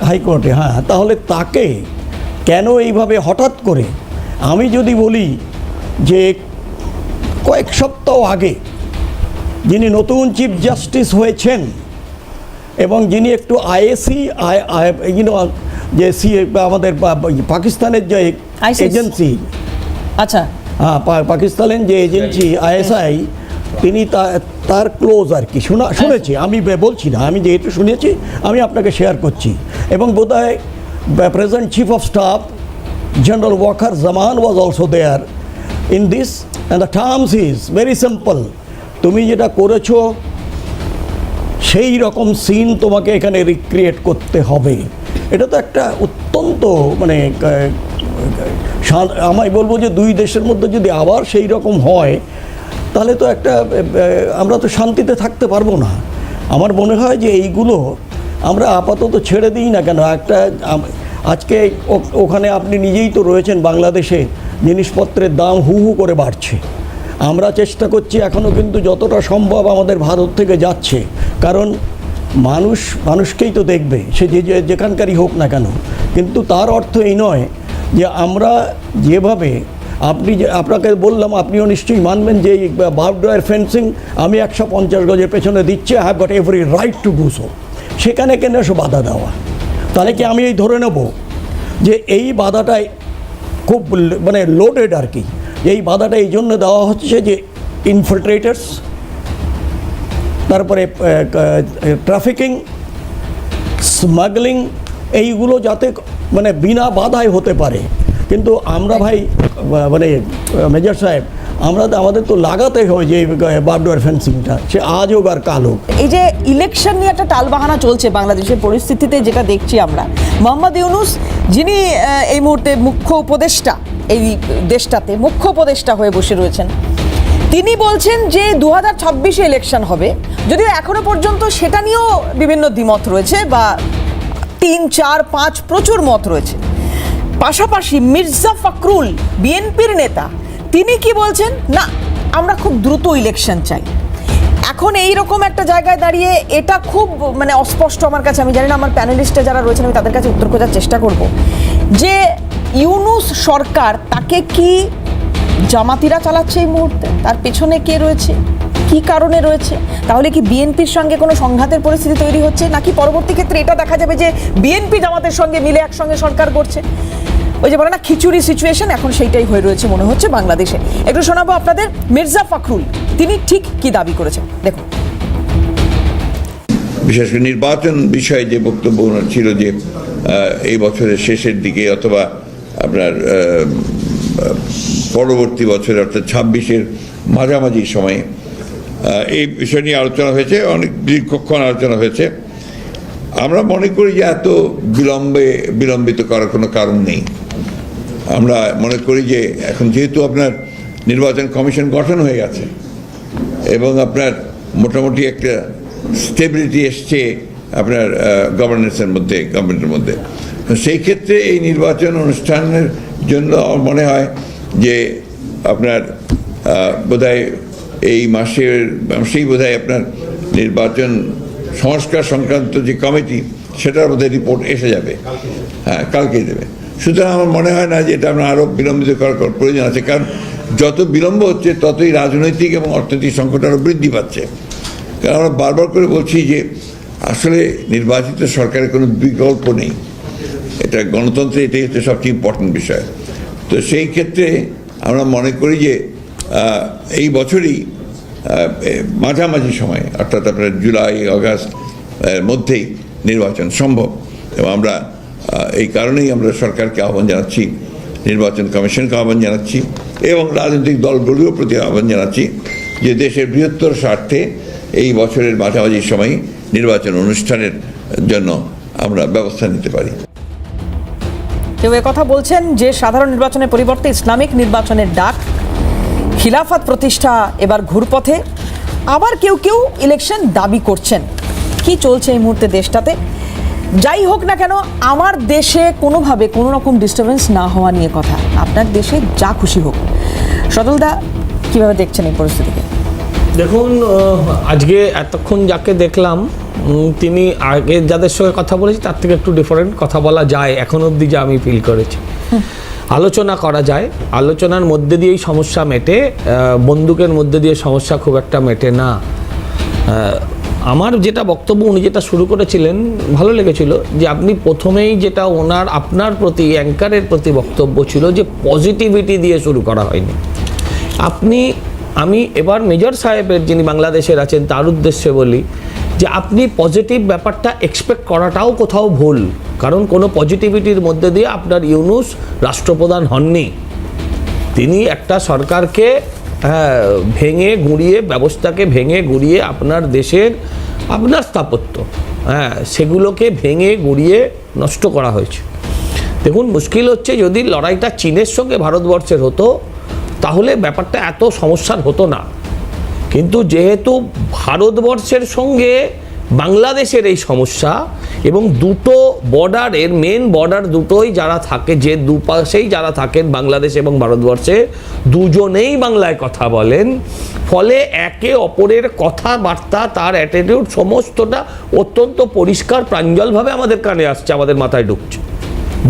হাইকোর্টে। হ্যাঁ, তাহলে তাকে কেন এইভাবে হঠাৎ করে? আমি যদি বলি যে কয়েক সপ্তাহ আগে যিনি নতুন চিফ জাস্টিস হয়েছেন এবং যিনি একটু আইএসি যে আমাদের পাকিস্তানের যে এজেন্সি, আচ্ছা হ্যাঁ, পাকিস্তানের যে এজেন্সি আইএসআই, তিনি তার ক্লোজ আর কি শুনেছি, আমি বলছি না, আমি যেহেতু শুনেছি আমি আপনাকে শেয়ার করছি। এবং বোধহয় present chief of staff general Waker Zaman was also there in this, and the terms is very simple. তুমি যেটা করেছো সেই রকম সিন তোমাকে এখানে রিক্রিয়েট করতে হবে। এটা তো একটা অত্যন্ত মানে আমি বলবো যে দুই দেশের মধ্যে যদি আবার সেই রকম হয়, তাহলে তো আমরা তো শান্তিতে থাকতে পারবো না। আমার মনে হয় যে এইগুলো আমরা আপাতত ছেড়ে দিই না কেন। আজকে ওখানে আপনি নিজেই তো রয়েছেন, বাংলাদেশে জিনিসপত্রের দাম হু হু করে বাড়ছে। আমরা চেষ্টা করছি এখনও, কিন্তু যতটা সম্ভব আমাদের ভারত থেকে যাচ্ছে, কারণ মানুষকেই তো দেখবে, সে যেখানকারই হোক না কেন। কিন্তু তার অর্থ এই নয় যে আমরা যেভাবে আপনাকে বললাম, আপনিও নিশ্চয়ই মানবেন যে বার্বড ওয়্যার ফেন্সিং আমি 150 গজের পেছনে দিচ্ছি, I have got every right to do so. সেখানে কেন এসে বাধা দেওয়া? তাহলে কি আমি এই ধরে নেব যে এই বাধাটাই খুব মানে লোডেড আর কি? এই বাধাটা এই জন্য দেওয়া হচ্ছে যে ইনফিল্ট্রেটার্স, তারপরে ট্রাফিকিং, স্মাগলিং, এইগুলো যাতে মানে বিনা বাধায় হতে পারে। কিন্তু আমরা ভাই মানে মেজর সাহেব, আমাদের তো লাগাতে হয় যে বার্বড ওয়্যার ফেন্সিংটা, সে আজ হোক আর কাল হোক। এই যে ইলেকশন নিয়ে একটা টালবাহানা চলছে বাংলাদেশের পরিস্থিতিতে, যেটা দেখছি আমরা, মোহাম্মদ ইউনূস যিনি এই মুহূর্তে মুখ্য উপদেষ্টা, এই দেশটাতে মুখ্য উপদেষ্টা হয়ে বসে রয়েছেন, তিনি বলছেন যে 2026-এ ইলেকশন হবে। যদিও এখনো পর্যন্ত সেটা নিয়েও বিভিন্ন দ্বিমত রয়েছে, বা 3, 4, 5 প্রচুর মত রয়েছে। পাশাপাশি মির্জা ফখরুল, বিএনপির নেতা, তিনি কি বলছেন? না, আমরা খুব দ্রুত ইলেকশন চাই। এখন এই রকম একটা জায়গায় দাঁড়িয়ে এটা খুব মানে অস্পষ্ট আমার কাছে। আমি জানি না, আমার প্যানেলিস্টে যারা রয়েছেন আমি তাদের কাছে উত্তর খোঁজার চেষ্টা করব যে ইউনূস সরকার, তাকে কি জামাতিরা চালাচ্ছে এই মুহূর্তে? তার পেছনে কে রয়েছে, কি কারণে রয়েছে? তাহলে কি বিএনপির সঙ্গে কোনো সংঘাতের পরিস্থিতি তৈরি হচ্ছে, নাকি পরবর্তী ক্ষেত্রে এটা দেখা যাবে যে বিএনপি জামাতের সঙ্গে মিলে একসঙ্গে সরকার করছে? ওই যে বলে না খিচুড়ি সিচুয়েশন, এখন সেইটাই হয়ে রয়েছে মনে হচ্ছে বাংলাদেশে। একটু শোনাবো আপনাদের মির্জা ফখরুল, তিনি ঠিক কি দাবি করেছেন, দেখুন। বিশেষ করে নির্বাচন বিষয়ে যে বক্তব্য ওনার ছিল যে এই বছরের শেষের দিকে অথবা আপনার পরবর্তী বছরে অর্থাৎ 26-এর মাঝামাঝি সময়ে এই বিষয় নিয়ে আলোচনা হয়েছে, অনেক দীর্ঘক্ষণ আলোচনা হয়েছে। আমরা মনে করি যে এত বিলম্বিত করার কোনো কারণ নেই। আমরা মনে করি যে এখন যেহেতু আপনার নির্বাচন কমিশন গঠন হয়ে গেছে এবং আপনার মোটামুটি একটা স্টেবিলিটি এসছে আপনার গভর্নেন্সের মধ্যে, গভর্নমেন্টের মধ্যে, সেই ক্ষেত্রে এই নির্বাচন অনুষ্ঠানের জন্য আমার মনে হয় যে আপনার বোধহয় এই মাসেই বোধহয় আপনার নির্বাচন সংস্কার সংক্রান্ত যে কমিটি, সেটার বোধহয় রিপোর্ট এসে যাবে। হ্যাঁ, কালকেই দেবে। সুতরাং আমার মনে হয় না যে এটা আমরা আরও বিলম্বিত করার প্রয়োজন আছে, কারণ যত বিলম্ব হচ্ছে ততই রাজনৈতিক এবং অর্থনৈতিক সংকট আরও বৃদ্ধি পাচ্ছে। কারণ আমরা বারবার করে বলছি যে আসলে নির্বাচিত সরকারের কোনো বিকল্প নেই, এটা গণতন্ত্রে এটাই হচ্ছে সবচেয়ে ইম্পর্টেন্ট বিষয়। তো সেই ক্ষেত্রে আমরা মনে করি যে এই বছরই মাঝামাঝি সময়ে, অর্থাৎ আপনার জুলাই আগস্ট মধ্যেই নির্বাচন সম্ভব। এবং আমরা এই কারণেই আমরা সরকারকে আহ্বান জানাচ্ছি, নির্বাচন কমিশনকে আহ্বান জানাচ্ছি এবং রাজনৈতিক দলগুলির প্রতি আহ্বান জানাচ্ছি যে দেশের বৃহত্তর স্বার্থে এই বছরের মাঝামাঝি সময়ে নির্বাচন অনুষ্ঠানের জন্য আমরা ব্যবস্থা নিতে পারি। কেউ কথা বলছেন যে সাধারণ নির্বাচনের পরিবর্তে ইসলামিক নির্বাচনের ডাক, খিলাফত প্রতিষ্ঠা এবার ঘুরপথে, আবার কেউ কেউ ইলেকশন দাবি করছেন। কি চলছে এই মুহূর্তে দেশটাতে? যাই হোক না কেন, আমার দেশে কোনোভাবে কোনো রকম ডিস্টারবেন্স না হওয়া নিয়ে কথা, আপনার দেশে যা খুশি হোক। সজলদা, কিভাবে দেখছেন এই পরিস্থিতিকে? দেখুন, আজকে এতক্ষণ যাকে দেখলাম তিনি আগে যাদের সঙ্গে কথা বলেছি তার থেকে একটু ডিফারেন্ট কথা বলা যায়, এখন অবধি যা আমি ফিল করেছি। আলোচনা করা যায়, আলোচনার মধ্যে দিয়েই সমস্যা মেটে, বন্দুকের মধ্যে দিয়ে সমস্যা খুব একটা মেটে না। আমার যেটা বক্তব্য, উনি যেটা শুরু করেছিলেন ভালো লেগেছিল, যে আপনি প্রথমেই যেটা আপনার প্রতি অ্যাঙ্কারের প্রতি বক্তব্য ছিল যে পজিটিভিটি দিয়ে শুরু করা হয়নি। আমি এবার মেজর সাহেবের, যিনি বাংলাদেশের আছেন, তার উদ্দেশ্যে বলি যে আপনি পজিটিভ ব্যাপারটা এক্সপেক্ট করাটাও কোথাও ভুল, কারণ কোনো পজিটিভিটির মধ্যে দিয়ে আপনার ইউনূস রাষ্ট্রপ্রধান হননি। তিনি একটা সরকারকে ভেঙে গুঁড়িয়ে, ব্যবস্থাকে ভেঙে গুঁড়িয়ে আপনার দেশের, আপনার স্থাপত্য সেগুলোকে ভেঙে গুঁড়িয়ে নষ্ট করা হয়েছে। দেখুন, মুশকিল হচ্ছে যদি লড়াইটা চীনের সঙ্গে ভারতবর্ষের হতো তাহলে ব্যাপারটা এত সমস্যার হতো না, কিন্তু যেহেতু ভারতবর্ষের সঙ্গে বাংলাদেশের এই সমস্যা এবং দুটো বর্ডারের মেন বর্ডার দুটোই যারা থাকে, যে দুপাশেই যারা থাকেন বাংলাদেশ এবং ভারতবর্ষে, দুজনেই বাংলায় কথা বলেন, ফলে একে অপরের কথাবার্তা, তার অ্যাটিটিউড সমস্তটা অত্যন্ত পরিষ্কার প্রাঞ্জলভাবে আমাদের কানে আসছে, আমাদের মাথায় ঢুকছে,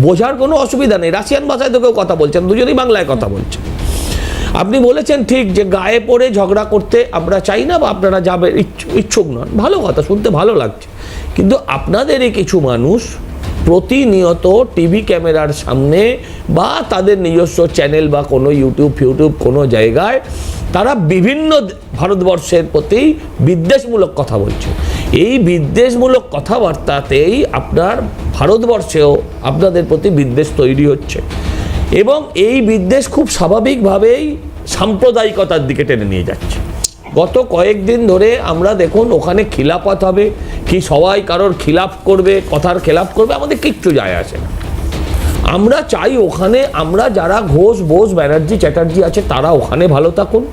বোঝার কোনো অসুবিধা নেই। রাশিয়ান ভাষায় তো কেউ কথা বলছেন, দুজনেই বাংলায় কথা বলছে। আপনি বলেছেন ঠিক যে গায়ে পড়ে ঝগড়া করতে আমরা চাই না, বা আপনারা যাবে ইচ্ছুক নন, ভালো কথা, শুনতে ভালো লাগছে, কিন্তু আপনাদেরই কিছু মানুষ প্রতিনিয়ত টিভি ক্যামেরার সামনে বা তাদের নিজস্ব চ্যানেল বা কোনো ইউটিউব কোনো জায়গায় তারা বিভিন্ন ভারতবর্ষের প্রতি বিদ্বেষমূলক কথা বলছে। এই বিদ্বেষমূলক কথাবার্তাতেই আপনার ভারতবর্ষেও আপনাদের প্রতি বিদ্বেষ তৈরি হচ্ছে, এবং এই বিদ্বেষ খুব স্বাভাবিকভাবেই সাম্প্রদায়িকতার দিকে টেনে নিয়ে যাচ্ছে। গত কয়েকদিন ধরে আমরা দেখুন, ওখানে খিলাফত হবে কি, সবাই কারোর খিলাফ করবে, কথার খেলাফ করবে, আমাদের কিচ্ছু যায় আসে না। আমরা চাই ওখানে আমরা যারা ঘোষ, বোস, ব্যানার্জি, চ্যাটার্জি আছে তারা ওখানে ভালো থাকুন,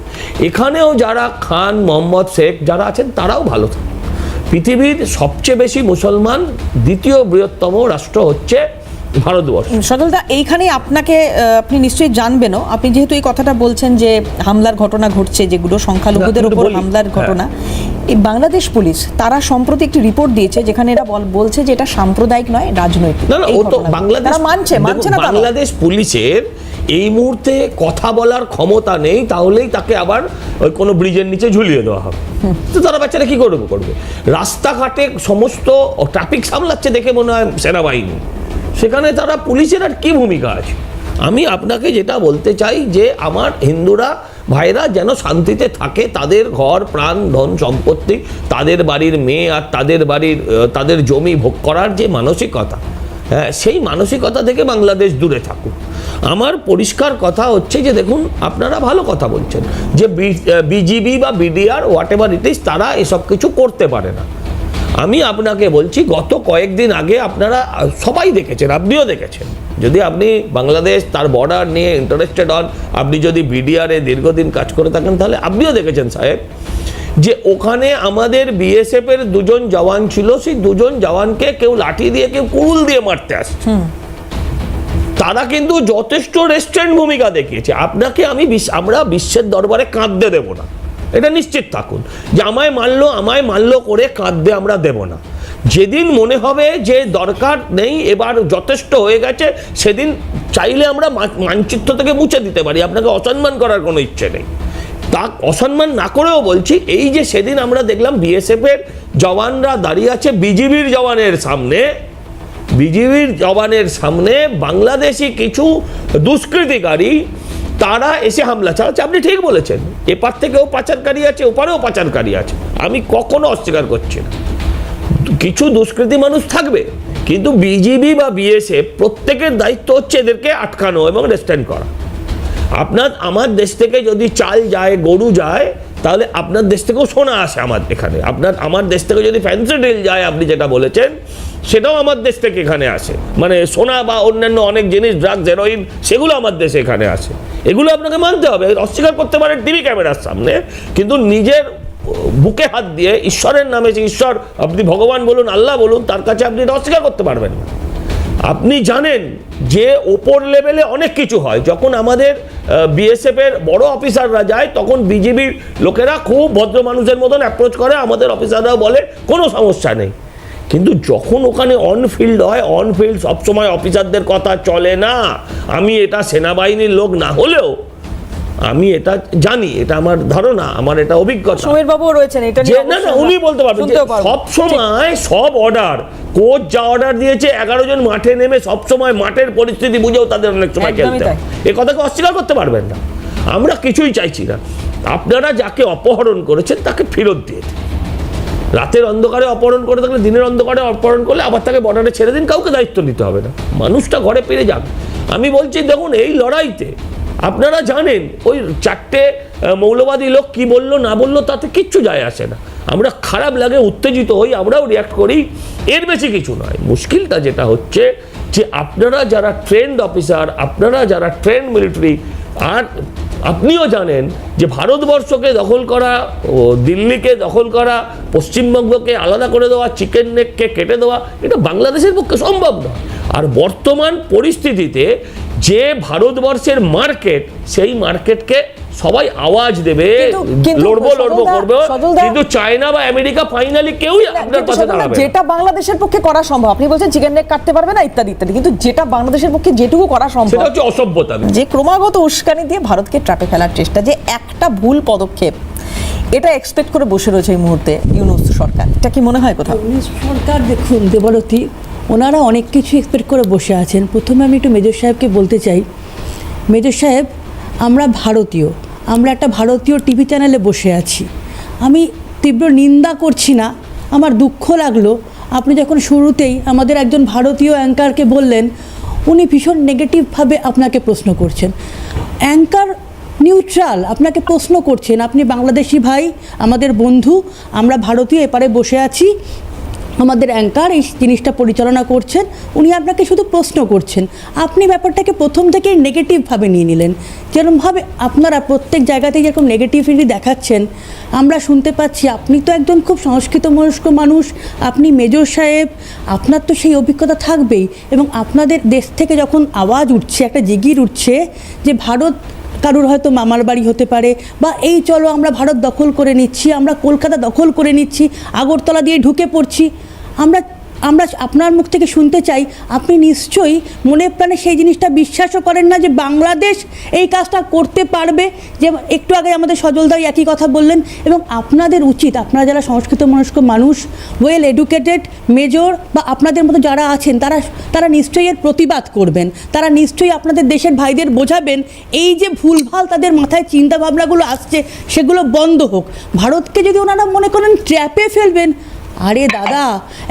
এখানেও যারা খান, মোহাম্মদ, শেখ যারা আছেন তারাও ভালো থাকুন। পৃথিবীর সবচেয়ে বেশি মুসলমান দ্বিতীয় বৃহত্তম রাষ্ট্র হচ্ছে ভারতবর্ষ। সজলদা, এইখানে আপনাকে, আপনি নিশ্চয়ই জানবেনও, আপনি যেহেতু এই কথাটা বলছেন যে হামলার ঘটনা ঘটছে, যেগুলো সংখ্যালঘুদের উপর হামলার ঘটনা, এই বাংলাদেশ পুলিশ তারা সম্প্রতি একটি রিপোর্ট দিয়েছে যেখানে এরা বলছে যে এটা সাম্প্রদায়িক নয়, রাজনৈতিক। না, ও তো বাংলাদেশ মানছে না। বাংলাদেশ পুলিশের এই মুহূর্তে কথা বলার ক্ষমতা নেই, তাহলেই তাকে আবার ওই কোনো ব্রিজের নিচে ঝুলিয়ে দেওয়া হবে। তো তারা বাচ্চারা কি করবে? রাস্তাঘাটে সমস্ত ট্রাফিক সামলাচ্ছে দেখে মনে হয় সেনাবাহিনী, সেখানে তারা পুলিশের আর কি ভূমিকা আছে? আমি আপনাকে যেটা বলতে চাই যে আমার হিন্দুরা ভাইরা যেন শান্তিতে থাকে, তাদের ঘর, প্রাণ, ধন সম্পত্তি, তাদের বাড়ির মেয়ে আর তাদের জমি ভোগ করার যে মানসিকতা, সেই মানসিকতা থেকে বাংলাদেশ দূরে থাকুক। আমার পরিষ্কার কথা হচ্ছে যে দেখুন, আপনারা ভালো কথা বলছেন যে বিজিবি বা BDR what ever it is, তারা এসব কিছু করতে পারে না। আমি আপনাকে বলছি, গত কয়েকদিন আগে আপনারা সবাই দেখেছেন, আপনিও দেখেছেন, যদি আপনি বাংলাদেশ তার বর্ডার নিয়ে ইন্টারেস্টেড হন, আপনি যদি বিডিআরে দীর্ঘদিন কাজ করে থাকেন, তাহলে আপনিও দেখেছেন সাহেব যে ওখানে আমাদের বিএসএফ এর দুজন জওয়ান ছিল, সেই দুজন জওয়ানকে কেউ লাঠি দিয়ে, কেউ কুড়ুল দিয়ে মারতে আসছে। তারা কিন্তু যথেষ্ট রেস্টুরেন্ট ভূমিকা দেখিয়েছে। আপনাকে আমরা বিশ্বের দরবারে কাঁদতে দেব না, এটা নিশ্চিত থাকুন যে আমায় মারলো করে কাঁদতে আমরা দেব না। যেদিন মনে হবে যে দরকার নেই, এবার যথেষ্ট হয়ে গেছে, সেদিন চাইলে আমরা মানচিত্র থেকে মুছে দিতে পারি। আপনাকে অসম্মান করার কোনো ইচ্ছে নেই। তা অসম্মান না করেও বলছি, এই যে সেদিন আমরা দেখলাম বিএসএফ এর জওয়ানরা দাঁড়িয়ে আছে বিজিবির জওয়ানের সামনে, বাংলাদেশি কিছু দুষ্কৃতিকারী তারা এসে হামলা চালাচ্ছে। আপনি ঠিক বলেছেন, এপার থেকেও পাচারকারী আছে, ওপারেও পাচারকারী আছে, আমি কখনো অস্বীকার করছি না। কিছু দুষ্কৃতী মানুষ থাকবে, কিন্তু বিজিবি বা বিএসএফ প্রত্যেকের দায়িত্ব হচ্ছে এদেরকে আটকানো এবং রেস্ট্রেন করা। আমার দেশ থেকে যদি চাল যায়, গরু যায়, তাহলে আপনার দেশ থেকেও সোনা আসে আমার এখানে। আমার দেশ থেকে যদি ফ্যান্সি ডিল যায়, আপনি যেটা বলেছেন, সেটাও আমার দেশ থেকে এখানে আসে। মানে সোনা বা অন্যান্য অনেক জিনিস, ড্রাগস, হেরোইন, সেগুলো আমার দেশে এখানে আসে। এগুলো আপনাকে মানতে হবে, অস্বীকার করতে পারেন টিভি ক্যামেরার সামনে, কিন্তু নিজের বুকে হাত দিয়ে ঈশ্বরের নামে, যে ঈশ্বর আপনি ভগবান বলুন, আল্লাহ বলুন, তার কাছে আপনি এটা অস্বীকার করতে পারবেন না। আপনি জানেন যে ওপর লেভেলে অনেক কিছু হয়। যখন আমাদের বিএসএফ এর বড় অফিসাররা যায়, তখন বিজিবির লোকেরা খুব ভদ্র মানুষের মতন অ্যাপ্রোচ করে, আমাদের অফিসাররাও বলে কোনো সমস্যা নেই। কিন্তু যখন ওখানে অনফিল্ড হয়, অনফিল্ড সবসময় অফিসারদের কথা চলে না। আমি এটা সেনাবাহিনীর লোক না হলেও আমি এটা জানি, এটা আমার ধারণা, আমার এটা অভিজ্ঞতা। সমীর বাবু রয়েছেন, এটা নিয়ে না উনি বলতে পারবেন সব সময় সব অর্ডার, কোচ যা অর্ডার দিয়েছে 11 জন মাঠে নেমে সব সময় মাঠের পরিস্থিতি বুঝেও তাদের অনেক সময় খেলতে হয়। এই কথাকে অস্বীকার করতে পারবেন না। আমরা কিছুই চাইছি না, আপনারা যাকে অপহরণ করেছেন তাকে ফেরত দিয়ে দিন। রাতের অন্ধকারে অপহরণ করে থাকলে, দিনের অন্ধকারে অপহরণ করলে আবার তাকে বর্ডারে ছেড়ে দিন, কাউকে দায়িত্ব নিতে হবে না, মানুষটা ঘরে ফিরে যাক। আমি বলছি, দেখুন, এই লড়াইতে আপনারা জানেন ওই 4টে মৌলবাদী লোক কি বললো না বললো তাতে কিচ্ছু যায় আসে না। আমরা খারাপ লাগে, উত্তেজিত হই, আমরাও রিয়াক্ট করি, এর বেশি কিছু নয়। মুশকিলটা যেটা হচ্ছে যে আপনারা যারা ট্রেন্ড অফিসার, আপনারা যারা ট্রেন্ড মিলিটারি, আর আপনিও জানেন যে ভারতবর্ষকে দখল করা, ও দিল্লিকে দখল করা, পশ্চিমবঙ্গকে আলাদা করে দেওয়া, চিকেন নেককে কেটে দেওয়া, এটা বাংলাদেশের পক্ষে সম্ভব নয়। আর বর্তমান পরিস্থিতিতে যে ভারতবর্ষের মার্কেট, সেই মার্কেটকে সবাই আওয়াজ দেবে, লড়বো করবে, কিন্তু চায়না বা আমেরিকা ফাইনালি কেউই আপনার পাশে দাঁড়াবে। যেটা বাংলাদেশের পক্ষে করা সম্ভব, আপনি বলছেন চিকেন নেক কাটতে পারবে না ইত্যাদি ইত্যাদি, কিন্তু যেটা বাংলাদেশের পক্ষে যেটুকু করা সম্ভব, সেটা হচ্ছে অসভ্যতা। যে ক্রমাগত উস্কানি দিয়ে ভারতকে ট্র্যাপে ফেলার চেষ্টা, যে একটা ভুল পদক্ষেপ, এটা এক্সপেক্ট করে বসে রয়েছে এই মুহূর্তে ইউনূস সরকার। এটা কি মনে হয় কোথাও? ইউনূস সরকার, দেখুন দেবরতী, ওনারা অনেক কিছু এক্সপেক্ট করে বসে আছেন। প্রথমে আমি একটু মেজর সাহেবকে বলতে চাই, মেজর সাহেব, আমরা ভারতীয়, আমরা একটা ভারতীয় টিভি চ্যানেলে বসে আছি। আমি তীব্র নিন্দা করছি না, আমার দুঃখ লাগলো আপনি যখন শুরুতেই আমাদের একজন ভারতীয় অ্যাঙ্কারকে বললেন, উনি ভীষণ নেগেটিভভাবে আপনাকে প্রশ্ন করছেন। অ্যাঙ্কার নিউট্রাল আপনাকে প্রশ্ন করছেন, আপনি বাংলাদেশি ভাই, আমাদের বন্ধু, আমরা ভারতীয় এপারে বসে আছি, আমাদের অ্যাঙ্কার এই জিনিসটা পরিচালনা করছেন, উনি আপনাকে শুধু প্রশ্ন করছেন। আপনি ব্যাপারটাকে প্রথম থেকেই নেগেটিভভাবে নিয়ে নিলেন। যেরকমভাবে আপনারা প্রত্যেক জায়গাতেই যেরকম নেগেটিভিটি দেখাচ্ছেন, আমরা শুনতে পাচ্ছি, আপনি তো একজন খুব সংস্কৃত মনস্ক মানুষ, আপনি মেজর সাহেব, আপনার তো সেই অভিজ্ঞতা থাকবেই, এবং আপনাদের দেশ থেকে যখন আওয়াজ উঠছে, একটা জিগির উঠছে যে ভারত কারুর হয়তো মামার বাড়ি হতে পারে, বা এই চলো আমরা ভারত দখল করে নিচ্ছি, আমরা কলকাতা দখল করে নিচ্ছি, আগরতলা দিয়ে ঢুকে পড়ছি, আমরা আপনার মুখ থেকে শুনতে চাই, আপনি নিশ্চয়ই মনে প্রাণে সেই জিনিসটা বিশ্বাসও করেন না যে বাংলাদেশ এই কাজটা করতে পারবে। যে একটু আগে আমাদের সজলদাই একই কথা বললেন, এবং আপনাদের উচিত, আপনারা যারা সংস্কৃত মনস্ক মানুষ, ওয়েল এডুকেটেড মেজর বা আপনাদের মতো যারা আছেন, তারা নিশ্চয়ই এর প্রতিবাদ করবেন, তারা নিশ্চয়ই আপনাদের দেশের ভাইদের বোঝাবেন এই যে ভুলভাল তাদের মাথায় চিন্তাভাবনাগুলো আসছে সেগুলো বন্ধ হোক। ভারতকে যদি ওনারা মনে করেন ট্র্যাপে ফেলবেন, আরে দাদা,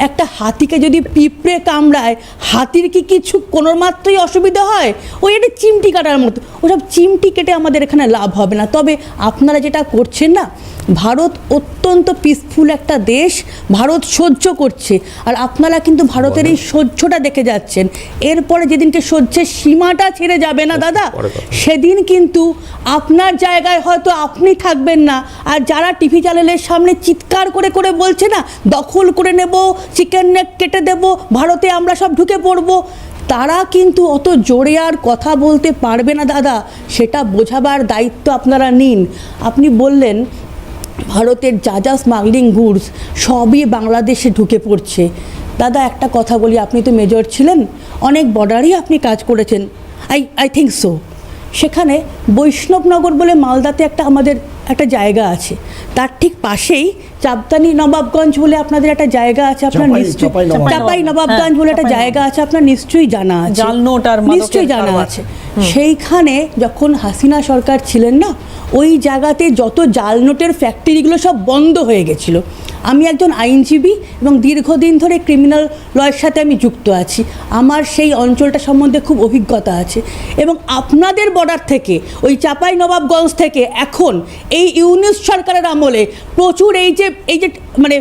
একটা হাতিকে যদি পিঁপড়ে কামড়ায়, হাতির কি কিছু কোনো মাত্রই অসুবিধা হয়? ওই একটা চিমটি কাটার মতো, ওসব চিমটি কেটে আমাদের এখানে লাভ হবে না। তবে আপনারা যেটা করছেন না, ভারত অত্যন্ত পিসফুল একটা দেশ, ভারত সহ্য করছে, আর আপনারা কিন্তু ভারতের এই সহ্যটা দেখে যাচ্ছেন। এরপরে যেদিনকে সহ্যের সীমাটা ছেড়ে যাবে না দাদা, সেদিন কিন্তু আপনার জায়গায় হয়তো আপনি থাকবেন না, আর যারা টিভি চ্যানেলের সামনে চিৎকার করে করে বলছে না, দখল করে নেব, চিকেন নেক কেটে দেব, ভারতে আমরা সব ঢুকে পড়বো, তারা কিন্তু অত জোরে আর কথা বলতে পারবে না দাদা। সেটা বোঝাবার দায়িত্ব আপনারা নিন। আপনি বললেন ভারতের যা যা স্মাগলিং গুডস সবই বাংলাদেশে ঢুকে পড়ছে। দাদা একটা কথা বলি, আপনি তো মেজর ছিলেন, অনেক বর্ডারই আপনি কাজ করেছেন, আই থিঙ্ক সো। সেখানে বৈষ্ণবনগর বলে মালদাতে আমাদের একটা জায়গা আছে, তার ঠিক পাশেই চাপদানি নবাবগঞ্জ বলে আপনাদের একটা জায়গা আছে, আপনার নিশ্চয়ই চাপাই নবাবগঞ্জ বলে একটা জায়গা আছে, আপনার নিশ্চয়ই জানা আছে, জালনোট আর মাদকের নিশ্চয়ই জানা কারবার। আছে। সেইখানে যখন হাসিনা সরকার ছিলেন না, ওই জায়গাতে যত জালনোটের ফ্যাক্টরিগুলো সব বন্ধ হয়ে গেছিল। আমি একজন আইনজীবী এবং দীর্ঘদিন ধরে ক্রিমিনাল লয়ের সাথে আমি যুক্ত আছি, আমার সেই অঞ্চলটা সম্বন্ধে খুব অভিজ্ঞতা আছে। এবং আপনাদের বর্ডার থেকে, ওই চাপাই নবাবগঞ্জ থেকে এখন এই ইউনিস সরকারের আমলে প্রচুর এই যে মানে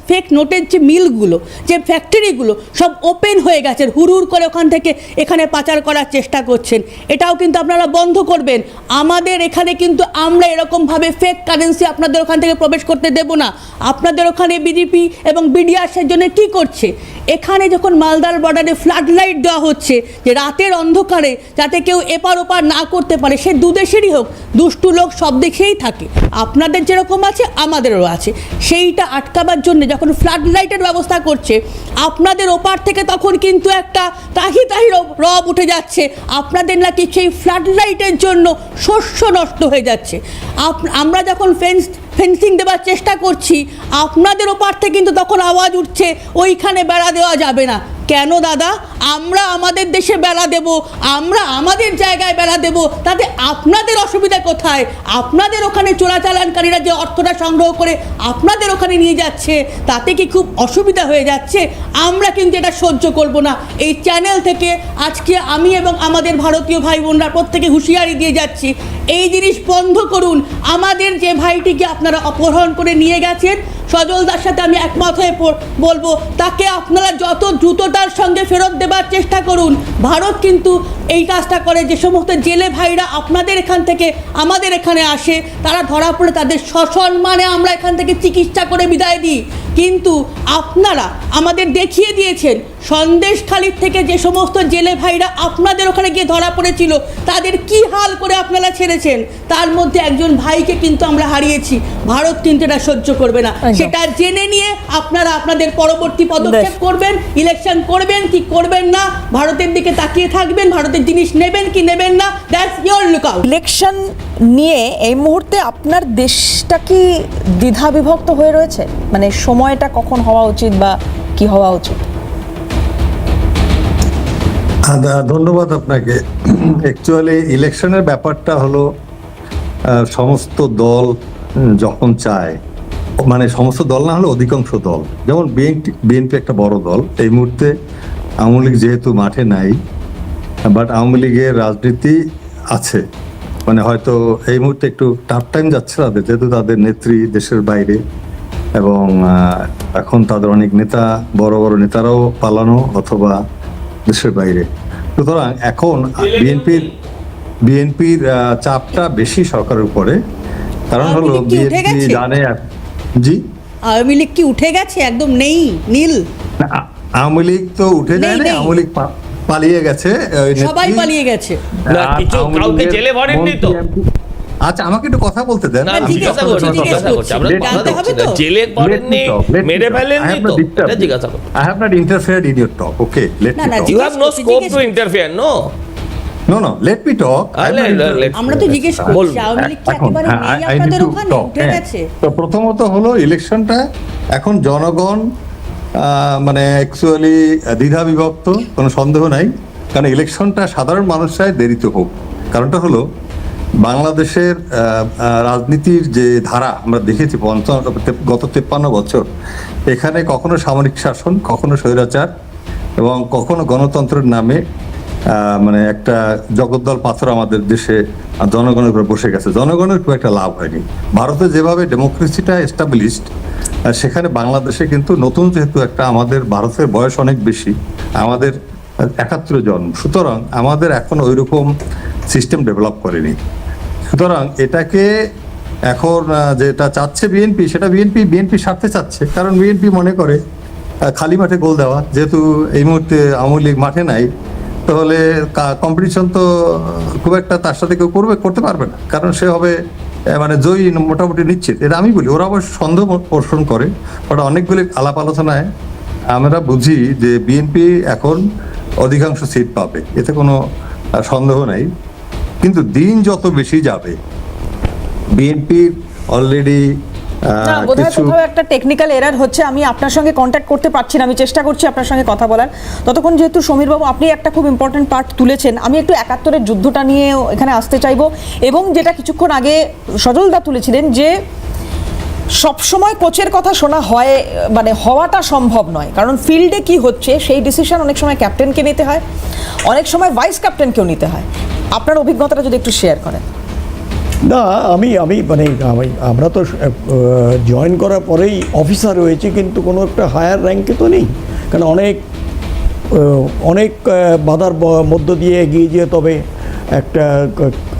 ফেক নোটের যে মিলগুলো, যে ফ্যাক্টরিগুলো সব ওপেন হয়ে গেছে, হুড় করে ওখান থেকে এখানে পাচার করার চেষ্টা করছেন। এটাও কিন্তু আপনারা বন্ধ করবেন। আমাদের এখানে কিন্তু আমরা এরকমভাবে ফেক কারেন্সি আপনাদের ওখান থেকে প্রবেশ করতে দেব না। আপনাদের ওখানে বিজেপি এবং বিডিআর জন্য কি করছে, এখানে যখন মালদার বর্ডারে ফ্লাড লাইট দেওয়া হচ্ছে যে রাতের অন্ধকারে যাতে কেউ এপার ওপার না করতে পারে, সে দুদেশেরই হোক, দুষ্টু লোক সব দিকেই থাকে, আপনাদের যেরকম আছে আমাদেরও আছে, সেইটা আটকাবার জন্য যখন ফ্লাড লাইটের ব্যবস্থা করছে, আপনাদের ওপার থেকে তখন কিন্তু একটা তাহি রব উঠে যাচ্ছে, আপনাদের নাকি সেই ফ্লাড লাইটের জন্য শস্য নষ্ট হয়ে যাচ্ছে। আমরা যখন ফেন্সিং দেওয়ার চেষ্টা করছি, আপনাদের ওপার থেকে কিন্তু তখন আওয়াজ উঠছে ওইখানে বেড়া দেওয়া যাবে না। কেন দাদা? আমরা আমাদের দেশে বেড়া দেব, আমরা আমাদের জায়গায় বেড়া দেব, তাতে আপনাদের অসুবিধা কোথায়? আপনাদের ওখানে চোরাচালানকারীরা যে অর্থটা সংগ্রহ করে আপনাদের ওখানে নিয়ে যাচ্ছে, তাতে কি খুব অসুবিধা হয়ে যাচ্ছে? আমরা কিন্তু এটা সহ্য করব না। এই চ্যানেল থেকে আজকে আমি এবং আমাদের ভারতীয় ভাই বোনরা প্রত্যেকে হুঁশিয়ারি দিয়ে যাচ্ছি, এই জিনিস বন্ধ করুন। আমাদের যে ভাইটিকে আপনারা অপহরণ করে নিয়ে গেছেন, সজলদার সাথে আমি একমত হয়ে বলবো, তাকে আপনারা যত দ্রুততার সঙ্গে ফেরত দেবার চেষ্টা করুন। ভারত কিন্তু এই কাজটা করে, যে সমস্ত জেলে ভাইরা আপনাদের এখান থেকে আমাদের এখানে আসে, তারা ধরা পড়ে তাদের সসম্মানে আমরা এখান থেকে চিকিৎসা করে বিদায় দিই। কিন্তু আপনারা আমাদের দেখিয়ে দিয়েছেন, সন্দেশখালির থেকে যে সমস্ত জেলে ভাইরা আপনাদের ওখানে গিয়ে ধরা পড়েছিল, তাদের কি হাল করে আপনারা ছেড়েছেন। তার মধ্যে একজন ভাইকে কিন্তু আমরা হারিয়েছি। ভারত কিন্তু এটা সহ্য করবে না। সেটা জেনে নিয়ে আপনারা আপনাদের পরবর্তী পদক্ষেপ করবেন, ইলেকশন করবেন কি করবেন না, ভারতের দিকে তাকিয়ে থাকবেন, ভারতের জিনিস নেবেন কি নেবেন না, দ্যাটস ইয়োর লুকআউট। ইলেকশন নিয়ে এই মুহূর্তে আপনার দেশটা কি দ্বিধা বিভক্ত হয়ে রয়েছে? মানে সময়টা কখন হওয়া উচিত বা কি হওয়া উচিত? ধন্যবাদ আপনাকে। অ্যাকচুয়ালি ইলেকশনের ব্যাপারটা হলো সমস্ত দল যখন চায়, মানে সমস্ত দল না হলে অধিকাংশ দল, যেমন বিএনপি একটা বড় দল, এই মুহূর্তে আওয়ামী লীগ যেহেতু মাঠে নাই, বাট আওয়ামী লীগের রাজনীতি আছে, মানে হয়তো এই মুহূর্তে একটু টাফ টাইম যাচ্ছে তাদের, যেহেতু তাদের নেত্রী দেশের বাইরে এবং এখন তাদের অনেক নেতা, বড় বড় নেতারাও পালানো অথবা দেশের বাইরে। সুতরাং এখন বিএনপির চাপটা বেশি সরকারের উপরে, কারণ হলো বিএনপি জানে। জি, আওয়ামী লীগ কি উঠে গেছে? একদম নেই, নীল। আওয়ামী লীগ তো উঠে যায় না, আওয়ামী লীগ পালিয়ে গেছে, সবাই পালিয়ে গেছে। কাউকে জেলে ভরেননি তো। আচ্ছা, আমাকে একটু কথা বলতে দেন। জেলে ভরেননি, মেরে ফেলেননি তো, এটা জিজ্ঞাসা করুন। I have not interfered in your talk. Okay, let me talk. You have no scope to interfere, no? No, let me talk. আমরা তো জিজ্ঞেস করছি, আওয়ামী লীগ কি একেবারে নেই আপনাদের ওখানে, উঠে গেছে? তো প্রথমত হলো ইলেকশনটা এখন জনগণ মানে অ্যাকচুয়ালি দ্বিধা বিভক্ত, কোনো সন্দেহ নাই, কারণ ইলেকশনটা সাধারণ মানুষরাই দেরিতে হোক। কারণটা হলো বাংলাদেশের রাজনীতির যে ধারা আমরা দেখেছি গত 53 বছর, এখানে কখনো সামরিক শাসন, কখনো স্বৈরাচার এবং কখনো গণতন্ত্রের নামে মানে একটা জগদ্দল পাথর আমাদের দেশে জনগণের উপরে বসে গেছে। জনগণের খুব একটা লাভ হয়নি। ভারতে যেভাবে ডেমোক্রেসিটা এস্টাবলিশড, সেখানে বাংলাদেশে কিন্তু নতুন, যেহেতু একটা আমাদের ভারতের বয়স অনেক বেশি, আমাদের 71 জন্ম, সুতরাং আমাদের এখন ওইরকম সিস্টেম ডেভেলপ করেনি। সুতরাং এটাকে এখন যেটা চাচ্ছে বিএনপি, সেটা বিএনপি স্বার্থে চাচ্ছে, কারণ বিএনপি মনে করে খালি মাঠে গোল দেওয়া, যেহেতু এই মুহূর্তে আওয়ামী লীগ মাঠে নাই, তাহলে কম্পিটিশন তো খুব একটা তার সাথে কেউ করতে পারবে না, কারণ সে হবে মানে জয়ী মোটামুটি নিশ্চিত, এটা আমি বলি। ওরা অবশ্য সন্দেহ পোষণ করে, বাট অনেকগুলি আলাপ আলোচনায় আমরা বুঝি যে বিএনপি এখন অধিকাংশ সিট পাবে, এতে কোনো সন্দেহ নাই। কিন্তু দিন যত বেশি যাবে বিএনপির অলরেডি না, বোধহয় কোথাও একটা টেকনিক্যাল এরার হচ্ছে। আমি আপনার সঙ্গে কন্ট্যাক্ট করতে পারছি না, আমি চেষ্টা করছি আপনার সঙ্গে কথা বলার। ততক্ষণ যেহেতু সমীরবাবু আপনি একটা খুব ইম্পর্টেন্ট পার্ট তুলেছেন, আমি একটু 71-এর যুদ্ধটা নিয়ে এখানে আসতে চাইবো, এবং যেটা কিছুক্ষণ আগে সজলদা তুলেছিলেন যে সবসময় কোচের কথা শোনা হয়, মানে হওয়াটা সম্ভব নয়, কারণ ফিল্ডে কি হচ্ছে সেই ডিসিশন অনেক সময় ক্যাপ্টেনকে নিতে হয়, অনেক সময় ভাইস ক্যাপ্টেনকেও নিতে হয়। আপনার অভিজ্ঞতাটা যদি একটু শেয়ার করেন। না, আমি মানে আমরা তো জয়েন করার পরেই অফিসার হয়েছি, কিন্তু কোনো একটা হায়ার র্যাঙ্কে তো নেই, কারণ অনেক বাধার মধ্য দিয়ে এগিয়ে যেয়ে তবে একটা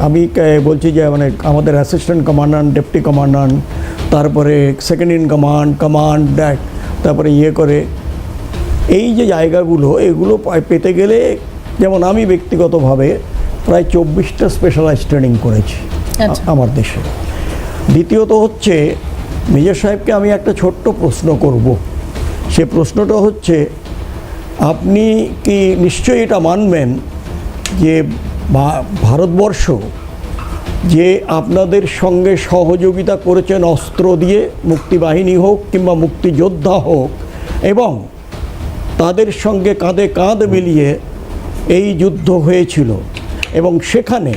আমি বলছি যে মানে আমাদের অ্যাসিস্ট্যান্ট কমান্ডান্ট, ডেপুটি কমান্ডান্ট, তারপরে সেকেন্ড ইন কমান্ড, তারপরে করে এই যে জায়গাগুলো, এগুলো পেতে গেলে যেমন আমি ব্যক্তিগতভাবে প্রায় 24টা স্পেশালাইজড ট্রেনিং করেছি আমার দেশে। দ্বিতীয়ত হচ্ছে মেজর সাহেবকে আমি একটা ছোট্ট প্রশ্ন করব। সে প্রশ্নটা হচ্ছে, আপনি কি নিশ্চয়ই এটা মানবেন যে ভারতবর্ষ যে আপনাদের সঙ্গে সহযোগিতা করেছেন অস্ত্র দিয়ে, মুক্তিবাহিনী হোক কিংবা মুক্তিযোদ্ধা হোক, এবং তাদের সঙ্গে কাঁধে কাঁধ মিলিয়ে এই যুদ্ধ হয়েছিল, এবং সেখানে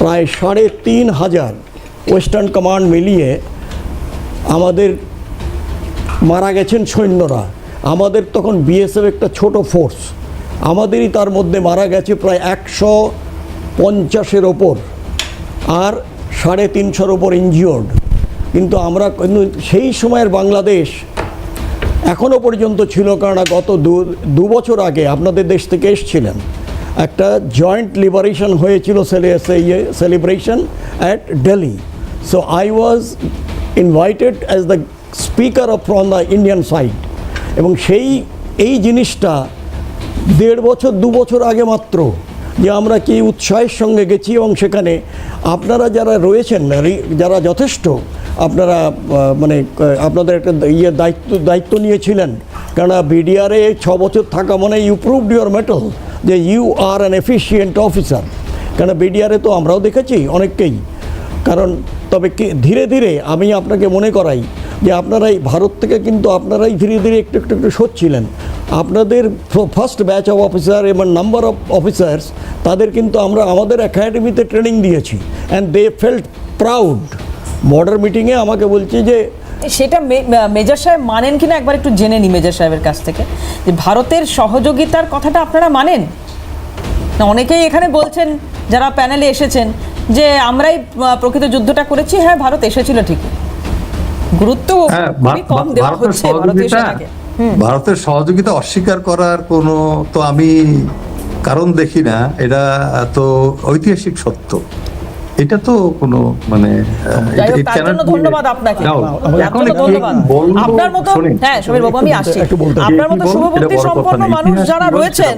প্রায় 3500 ওয়েস্টার্ন কমান্ড মিলিয়ে আমাদের মারা গেছেন সৈন্যরা। আমাদের তখন বিএসএফ একটা ছোট ফোর্স, আমাদেরই তার মধ্যে মারা গেছে প্রায় 150-এর ওপর, আর 350-এর ওপর ইনজিওর্ড। কিন্তু আমরা সেই সময়ের বাংলাদেশ এখনও পর্যন্ত ছিল, কারণ গত দু বছর আগে আপনাদের দেশ থেকে এসেছিলেন, একটা জয়েন্ট লিবারেশন হয়েছিল, celebration at Delhi. So I was invited as the speaker from the Indian side, এবং এই জিনিসটা 1.5-2 বছর আগে মাত্র, যে আমরা কি উৎসাহের সঙ্গে গেছি, এবং সেখানে আপনারা যারা রয়েছেন, যারা যথেষ্ট আপনারা মানে আপনাদের একটা দায়িত্ব নিয়েছিলেন, কেননা বিডিআরে 6 বছর থাকা মানে ইউ প্রুভড ইউর মেটাল, যে you are an efficient officer. কেন বিডিআরে তো আমরাও দেখেছি অনেককেই। কারণ তবে ধীরে ধীরে আমি আপনাকে মনে করাই যে আপনারাই ভারত থেকে কিন্তু আপনারাই ধীরে ধীরে একটু একটু একটু সরছিলেন। আপনাদের ফার্স্ট ব্যাচ অফ অফিসার এবং নাম্বার অফ অফিসার্স, তাদের কিন্তু আমরা আমাদের একাডেমিতে ট্রেনিং দিয়েছি, and they felt proud. Border মিটিংয়ে আমাকে বলছে যে সেটা মেজর সাহেব মানেন কিনা একবার একটু জেনে নি মেজর সাহেবের কাছ থেকে, যে ভারতের সহযোগিতার কথাটা আপনারা মানেন না? অনেকেই এখানে বলছেন যারা প্যানেলে এসেছেন যে আমরাই প্রকৃত যুদ্ধটা করেছি। হ্যাঁ, ভারত এসেছিল ঠিকই, গুরুত্ব খুবই কম দেওয়া হচ্ছে ভারতীয় সেনাকে। ভারতের সহযোগিতা অস্বীকার করার কোনো তো আমি কারণ দেখি না, এটা তো ঐতিহাসিক সত্য, এটা তো কোনো মানে ধন্যবাদ আপনাকে। আপনার মতো, হ্যাঁ সমীর বাবু আমি আসছি, আপনার মতো শুভবুদ্ধি সম্পন্ন মানুষ যারা রয়েছেন,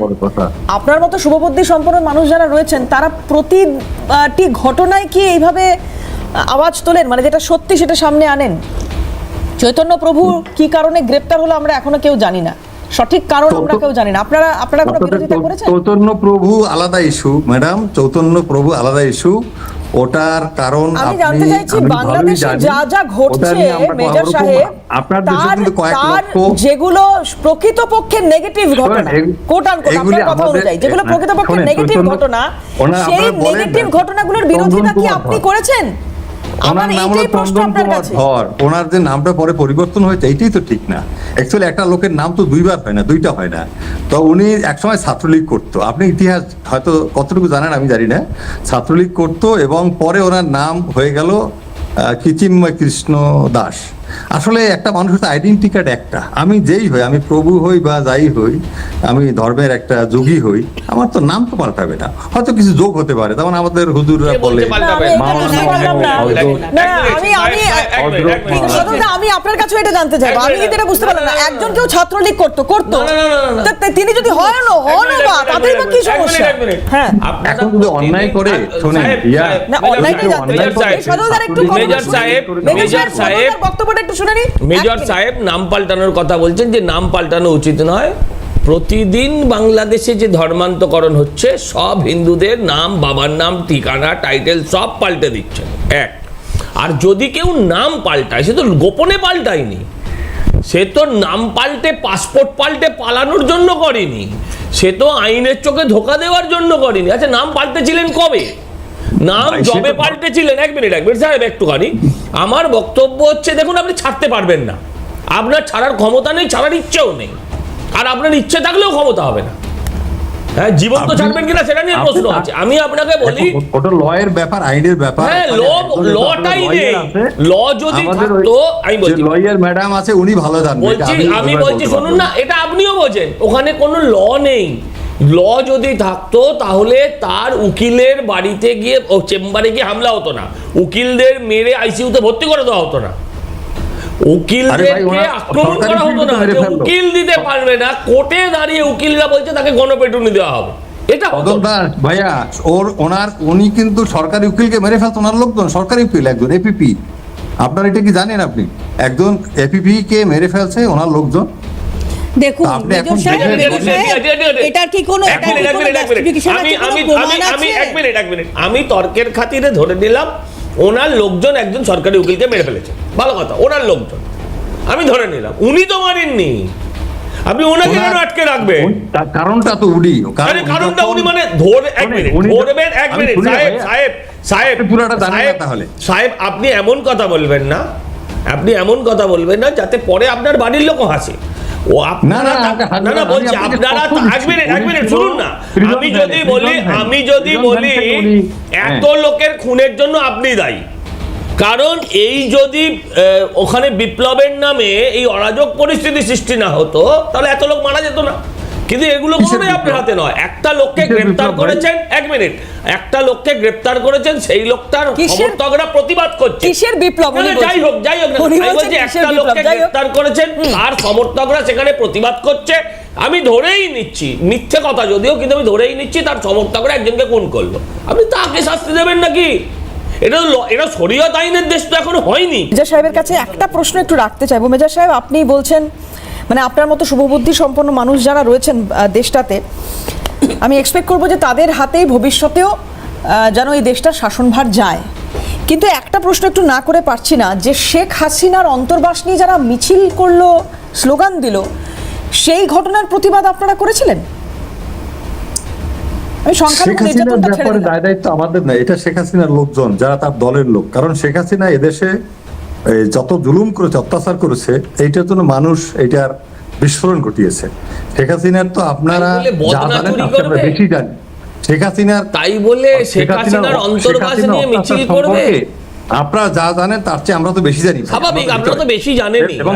আপনার মতো শুভবুদ্ধি সম্পন্ন মানুষ যারা রয়েছেন, তারা প্রতিটি ঘটনায় কি এইভাবে আওয়াজ তোলেন, মানে যেটা সত্যি সেটা সামনে আনেন? চৈতন্য প্রভু কি কারণে গ্রেপ্তার হলো আমরা এখনো কেউ জানি না, সঠিক কারণ আমরা কেউ জানি না। আপনারা কোনো বিরোধিতা করেছেন? চৈতন্য প্রভু আলাদা ইস্যু ম্যাডাম, চৈতন্য প্রভু আলাদা ইস্যু, ওটার কারণ আমি জানতে চাইছি বাংলাদেশে যা যা ঘটছে মেজর সাহেব, তার যেগুলো প্রকৃতপক্ষে নেগেটিভ ঘটনা, কোট আনকোট আপনার কথা অনুযায়ী যেগুলো প্রকৃতপক্ষে নেগেটিভ ঘটনা, সেই নেগেটিভ ঘটনাগুলোর বিরোধিতা কি আপনি করেছেন? ওনার নাম হলো চন্দনকুমার ধর, ওনার যে নামটা পরে পরিবর্তন হয়েছে এইটাই তো ঠিক না। অ্যাকচুয়ালি একটা লোকের নাম তো দুইবার হয় না, দুইটা হয় না। তো উনি একসময় ছাত্রলীগ করতো, আপনি ইতিহাস হয়তো কতটুকু জানেন আমি জানি না, ছাত্রলীগ করতো, এবং পরে ওনার নাম হয়ে গেল চিন্ময় কৃষ্ণ দাস। আসলে একটা মানুষের আইডেন্টি কার্ড একটা, আমি যেই হই, আমি প্রভু হই বা যাই হই, আমি ধর্মের একটা যোগী হই, আমার তো নাম তো পাল্টাবে না, হয়তো কিছু যোগ হতে পারে, যেমন আমাদের হুজুররা বলে আমি আপনার কাছে এটা জানতে চাইবো, আমি কিন্তু এটা বুঝতে পারলাম না, একজন কেউ ছাত্রলীগ করতো তিনি যদি হয় না বা তাদের বা কি সমস্যা? হ্যাঁ, এখন যদি অন্যায় করে শোনেন, না অনলাইনে জানতে চাই সদলদার একটু মেজর সাহেব বক্তব্যটা একটু শুনে নি। মেজর সাহেব নাম পাল্টানোর কথা বলছেন, যে নাম পাল্টানো উচিত নয়। প্রতিদিন বাংলাদেশে যে ধর্মান্তকরণ হচ্ছে, সব হিন্দুদের নাম, বাবার নাম, ঠিকানা, টাইটেল সব পাল্টে দিচ্ছেন এক। আর যদি কেউ নাম পাল্টায়, সে তো গোপনে পাল্টায়নি, সে তো নাম পাল্টে পাসপোর্ট পাল্টে পালানোর জন্য করেনি, সে তো আইনের চোখে ধোকা দেওয়ার জন্য করেনি। আচ্ছা, নাম পাল্টেছিলেন কবে? নাম জবে পাল্টেছিলেন? এক মিনিট সাহেব একটুখানি, আমার বক্তব্য হচ্ছে, দেখুন আপনি ছাড়তে পারবেন না, আপনার ছাড়ার ক্ষমতা নেই, ছাড়ার ইচ্ছেও নেই, আর আপনার ইচ্ছে থাকলেও ক্ষমতা হবে না। হ্যাঁ, জীবন তো ছাড়বেন কিনা সেটা নিয়ে প্রশ্ন আছে। আমি আপনাকে বলি, ওটা লয়ের ব্যাপার, আইনের ব্যাপার। হ্যাঁ, লটাই নেই। ল যদি থাকতো, আমি বলছি লয়ার ম্যাডাম আছে, উনি ভালো জানেন। আমি বলছি শুনুন না, এটা আপনিও বোঝেন, ওখানে কোনো ল নেই। ল যদি থাকতো তাহলে তার উকিলের বাড়িতে গিয়ে, ও চেম্বারে গিয়ে হামলা হতো না, উকিলদের মেরে আইসিইউতে ভর্তি করে দেওয়া হতো না, উকিলদেরকে আক্রমণ করা হতো না। উকিল দিতে পারবে না, কোর্টে দাঁড়িয়ে উকিলরা বলছে তাকে গণপিটুনি দেওয়া হবে। এটা ভাইয়া, উনি কিন্তু সরকারি উকিলকে মেরে ফেলতো, ওনার লোকজন সরকারি উকিল, একজন এপিপি। আপনার এটা কি জানেন? আপনি একজন এপিপি কে মেরে ফেলছে ওনার লোকজন। দেখুন এটা কি কোনো আমি তর্কের খাতিরে ধরে নিলাম ওনার লোকজন একজন সরকারি উকিলকে মেরে ফেলেছে, ভালো কথা, ওনার লোকজন আমি ধরে নিলাম, উনি তো মারেননি, আপনি ওনাকে কেন আটকে রাখবেন? কারণটা তো উনি, কারণটা উনি মানে ধরবেন। এক মিনিট সাহেব পুরোটা জানেন না তাহলে? সাহেব, আপনি এমন কথা বলবেন না, আপনি এমন কথা বলবেন না যাতে পরে আপনার বাড়ির লোকও হাসে। ও আপনারা না বলছি, আপনারা এক মিনিট শুনুন না, আমি যদি বলি এত লোকের খুনের জন্য আপনি দায়ী, কারণ এই যদি ওখানে বিপ্লবের নামে এই অরাজক পরিস্থিতি সৃষ্টি না হতো তাহলে এত লোক মারা যেত না। কিন্তু এগুলো কোনোই আপনার হাতে নয়। একটা লোককে গ্রেফতার করেছেন, এক মিনিট, একটা লোককে গ্রেফতার করেছেন, সেই লোকটার সমর্থকরা প্রতিবাদ করছে। কিসের বিপ্লব? যাই হোক, একটা লোককে গ্রেফতার করেছেন, তার সমর্থকরা সেখানে প্রতিবাদ করছে। আমি ধরেই নিচ্ছি, মিথ্যে কথা যদিও, কিন্তু আমি ধরেই নিচ্ছি তার সমর্থকরা একজনকে খুন করলো, আপনি তাকে শাস্তি দেবেন নাকি? এটা শরীয়ত আইনের দেশ তো এখনো হয়নি। মেজর সাহেবের কাছে একটা প্রশ্ন একটু রাখতে চাইবো। মেজর সাহেব, আপনি বলছেন মানে আপনার মতো শুভবুদ্ধি সম্পন্ন মানুষ যারা রয়েছেন দেশটাতে, আমি এক্সপেক্ট করবো যে তাদের হাতেই ভবিষ্যতেও যেন এই দেশটার শাসনভার যায়। কিন্তু একটা প্রশ্ন একটু না করে পারছি না, যে শেখ হাসিনার অন্তর্বাস নিয়ে যারা মিছিল করলো, স্লোগান দিল, সেই ঘটনার প্রতিবাদ আপনারা করেছিলেন? দায়িত্ব আমাদের না, এটা শেখ হাসিনার লোকজন, যারা তার দলের লোক। কারণ শেখ হাসিনা এদেশে যত জুলুম করেছে, অত্যাচার করেছে, এইটার জন্য মানুষ এইটার বিস্ফোরণ ঘটিয়েছে। শেখ হাসিনার তো আপনারা বেশি জানি, শেখ হাসিনার তাই বলে শেখ হাসিনার অন্তর্বাস নিয়ে মিছিল করবে, আপনারা যা জানেন তার চেয়ে আমরা তো বেশি জানি। স্বাভাবিক, আপনারা তো বেশি জানেন। এবং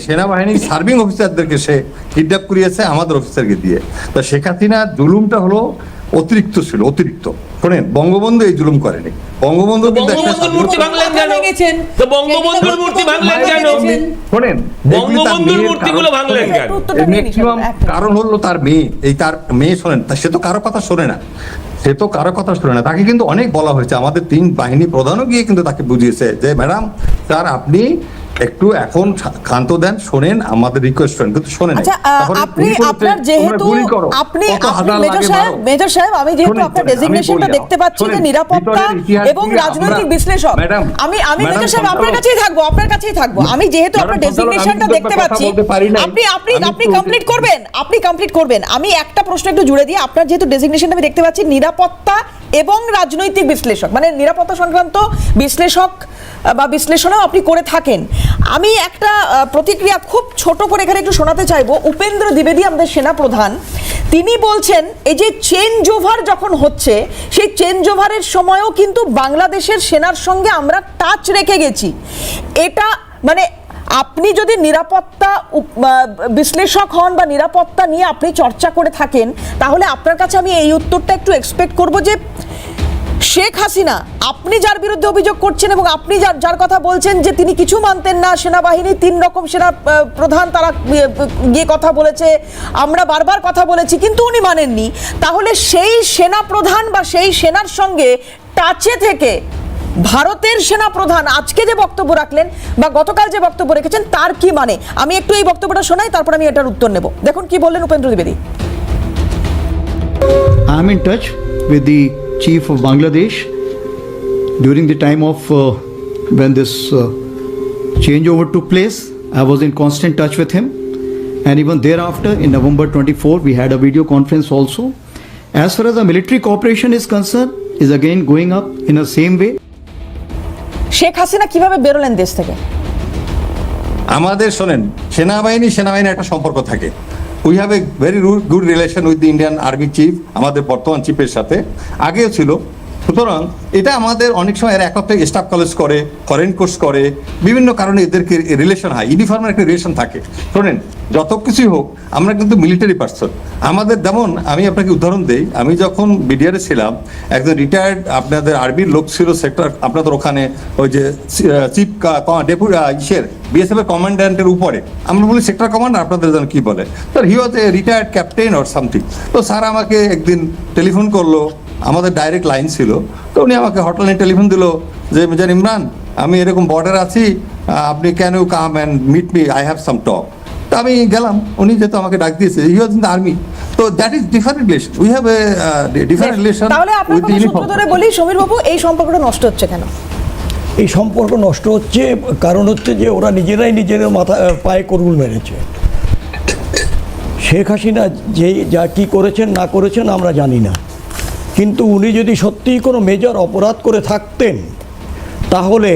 সেনাবাহিনীর সার্ভিং অফিসারদেরকে সে কিডন্যাপ করিয়েছে আমাদের অফিসারকে দিয়ে। তো শেখ হাসিনার জুলুমটা হলো অতিরিক্ত ছিল, অতিরিক্ত। শোনেন, বঙ্গবন্ধু এই জুলুম করেনি। বঙ্গবন্ধুর মূর্তি ভাঙলেন কেন? তো বঙ্গবন্ধুর মূর্তি ভাঙলেন কেন? শোনেন, বঙ্গবন্ধুর মূর্তিগুলো ভাঙলেন কেন? ম্যাক্সিমাম কারণ হলো তার মেয়ে। তার মেয়ে শোনেন, সে তো কারো কথা শোনে না, তাকে কিন্তু অনেক বলা হয়েছে। আমাদের 3 বাহিনী প্রধানও গিয়ে কিন্তু তাকে বুঝিয়েছে যে ম্যাডাম স্যার, আপনি একটু এখন ক্ষান্ত দেন, শোনেন আমাদের রিকোয়েস্ট করেন, কিন্তু শোনেন। মেজর সাহেব, আমি যেহেতু আপনার ডেজিগনেশনটা দেখতে পাচ্ছি যে নিরাপত্তা এবং রাজনৈতিক বিশ্লেষক, আমি মেজর সাহেব আপনার কাছেই থাকবো। আমি যেহেতু আপনার ডেজিগনেশনটা দেখতে পাচ্ছি, আপনি কমপ্লিট করবেন। আমি একটা প্রশ্ন একটু জুড়ে দিয়ে, আপনার যেহেতু ডেজিগনেশনটা আমি দেখতে পাচ্ছি নিরাপত্তা এবং রাজনৈতিক বিশ্লেষক, মানে নিরাপত্তা সংক্রান্ত বিশ্লেষক বা বিশ্লেষণও আপনি করে থাকেন। আমি একটা প্রতিক্রিয়া খুব ছোট করে এখানে একটু শোনাতে চাইবো। উপেন্দ্র দ্বিবেদী, আমাদের সেনা প্রধান, তিনি বলছেন এই যে চেঞ্জ ওভার যখন হচ্ছে, সেই চেঞ্জ ওভারের সময়ও কিন্তু বাংলাদেশের সেনার সঙ্গে আমরা টাচ রেখে গেছি। এটা মানে আপনি যদি নিরাপত্তা বিশ্লেষক হন বা নিরাপত্তা নিয়ে আপনি চর্চা করে থাকেন, তাহলে আপনার কাছে আমি এই উত্তরটা একটু এক্সপেক্ট করব যে শেখ হাসিনা, আপনি যার বিরুদ্ধে অভিযোগ করছেন এবং আপনি যার কথা বলছেন যে তিনি কিছু মানতেন না, সেনাবাহিনী 3 রকম সেনা প্রধান তারা গিয়ে কথা বলেছে, আমরা বারবার কথা বলেছি, কিন্তু উনি মানেননি, তাহলে সেই সেনা প্রধান বা সেই সেনার সঙ্গে টাচে থেকে ভারতের সেনা প্রধান আজকে যে বক্তব্য রাখলেন বা গতকাল যে বক্তব্য রেখেছেন তার কি মানে? আমি একটু এই বক্তব্যটা শোনাই, তারপর আমি এটার উত্তর নেব। দেখুন কি বললেন Upendra দ্বিবেদী। I am in touch with the chief of Bangladesh during the time of when this changeover took place. I was in constant touch with him, and even thereafter in November 24 we had a video conference also. As far as the military cooperation is concerned, is again going up in the same way. Sheikh Hasina কিভাবে বেরোলেন দেশ থেকে? আমাদের শোনেন, সেনাবাহিনী একটা সম্পর্ক থাকে। We have a very good relation with the Indian army chief, আমাদের বর্তমান চিফের সাথে আগেও ছিল। সুতরাং এটা আমাদের অনেক সময় এরা একত্রে স্টাফ কলেজ করে, ফরেন কোর্স করে, বিভিন্ন কারণে এদেরকে রিলেশন হয়, ইউনিফর্মের একটা রিলেশন থাকে। শোনেন, যত কিছুই হোক আমরা কিন্তু মিলিটারি পার্সন। আমাদের যেমন আমি আপনাকে উদাহরণ দেই, আমি যখন বিডিআরে ছিলাম, একজন রিটায়ার্ড আপনাদের আর্মির লোক ছিল সেক্টর আপনাদের ওখানে, ওই যে চিফ বিএসএফ এর কমান্ড্যান্টের উপরে, আমরা বলি সেক্টর কমান্ডার, আপনাদের যেন কি বলে, sir he was a retired captain or something. তো স্যার আমাকে একদিন টেলিফোন করলো, আমাদের ডাইরেক্ট লাইন ছিল, তো উনি আমাকে হটলাইনে টেলিফোন দিল যে মিজান ইমরান, আমি এরকম বর্ডার আছি, আপনি can you come and meet me, I have some talk. তো আমি গেলাম, উনি যেহেতু আমাকে ডাক দিয়েছে, he was in the army, তো that is different relation, we have a different relation. তাহলে আপনার কথা সূত্র ধরে বলি সমীর বাবু, এই সম্পর্কটা নষ্ট হচ্ছে কেন? এই সম্পর্ক নষ্ট হচ্ছে কারণ হচ্ছে যে ওরা নিজেরাই নিজেদের পায়ে করুল মেরেছে। শেখ হাসিনা যা কি করেছেন না করেছেন আমরা জানি না, কিন্তু উনি যদি সত্যিই কোনো মেজর অপরাধ করে থাকতেন তাহলে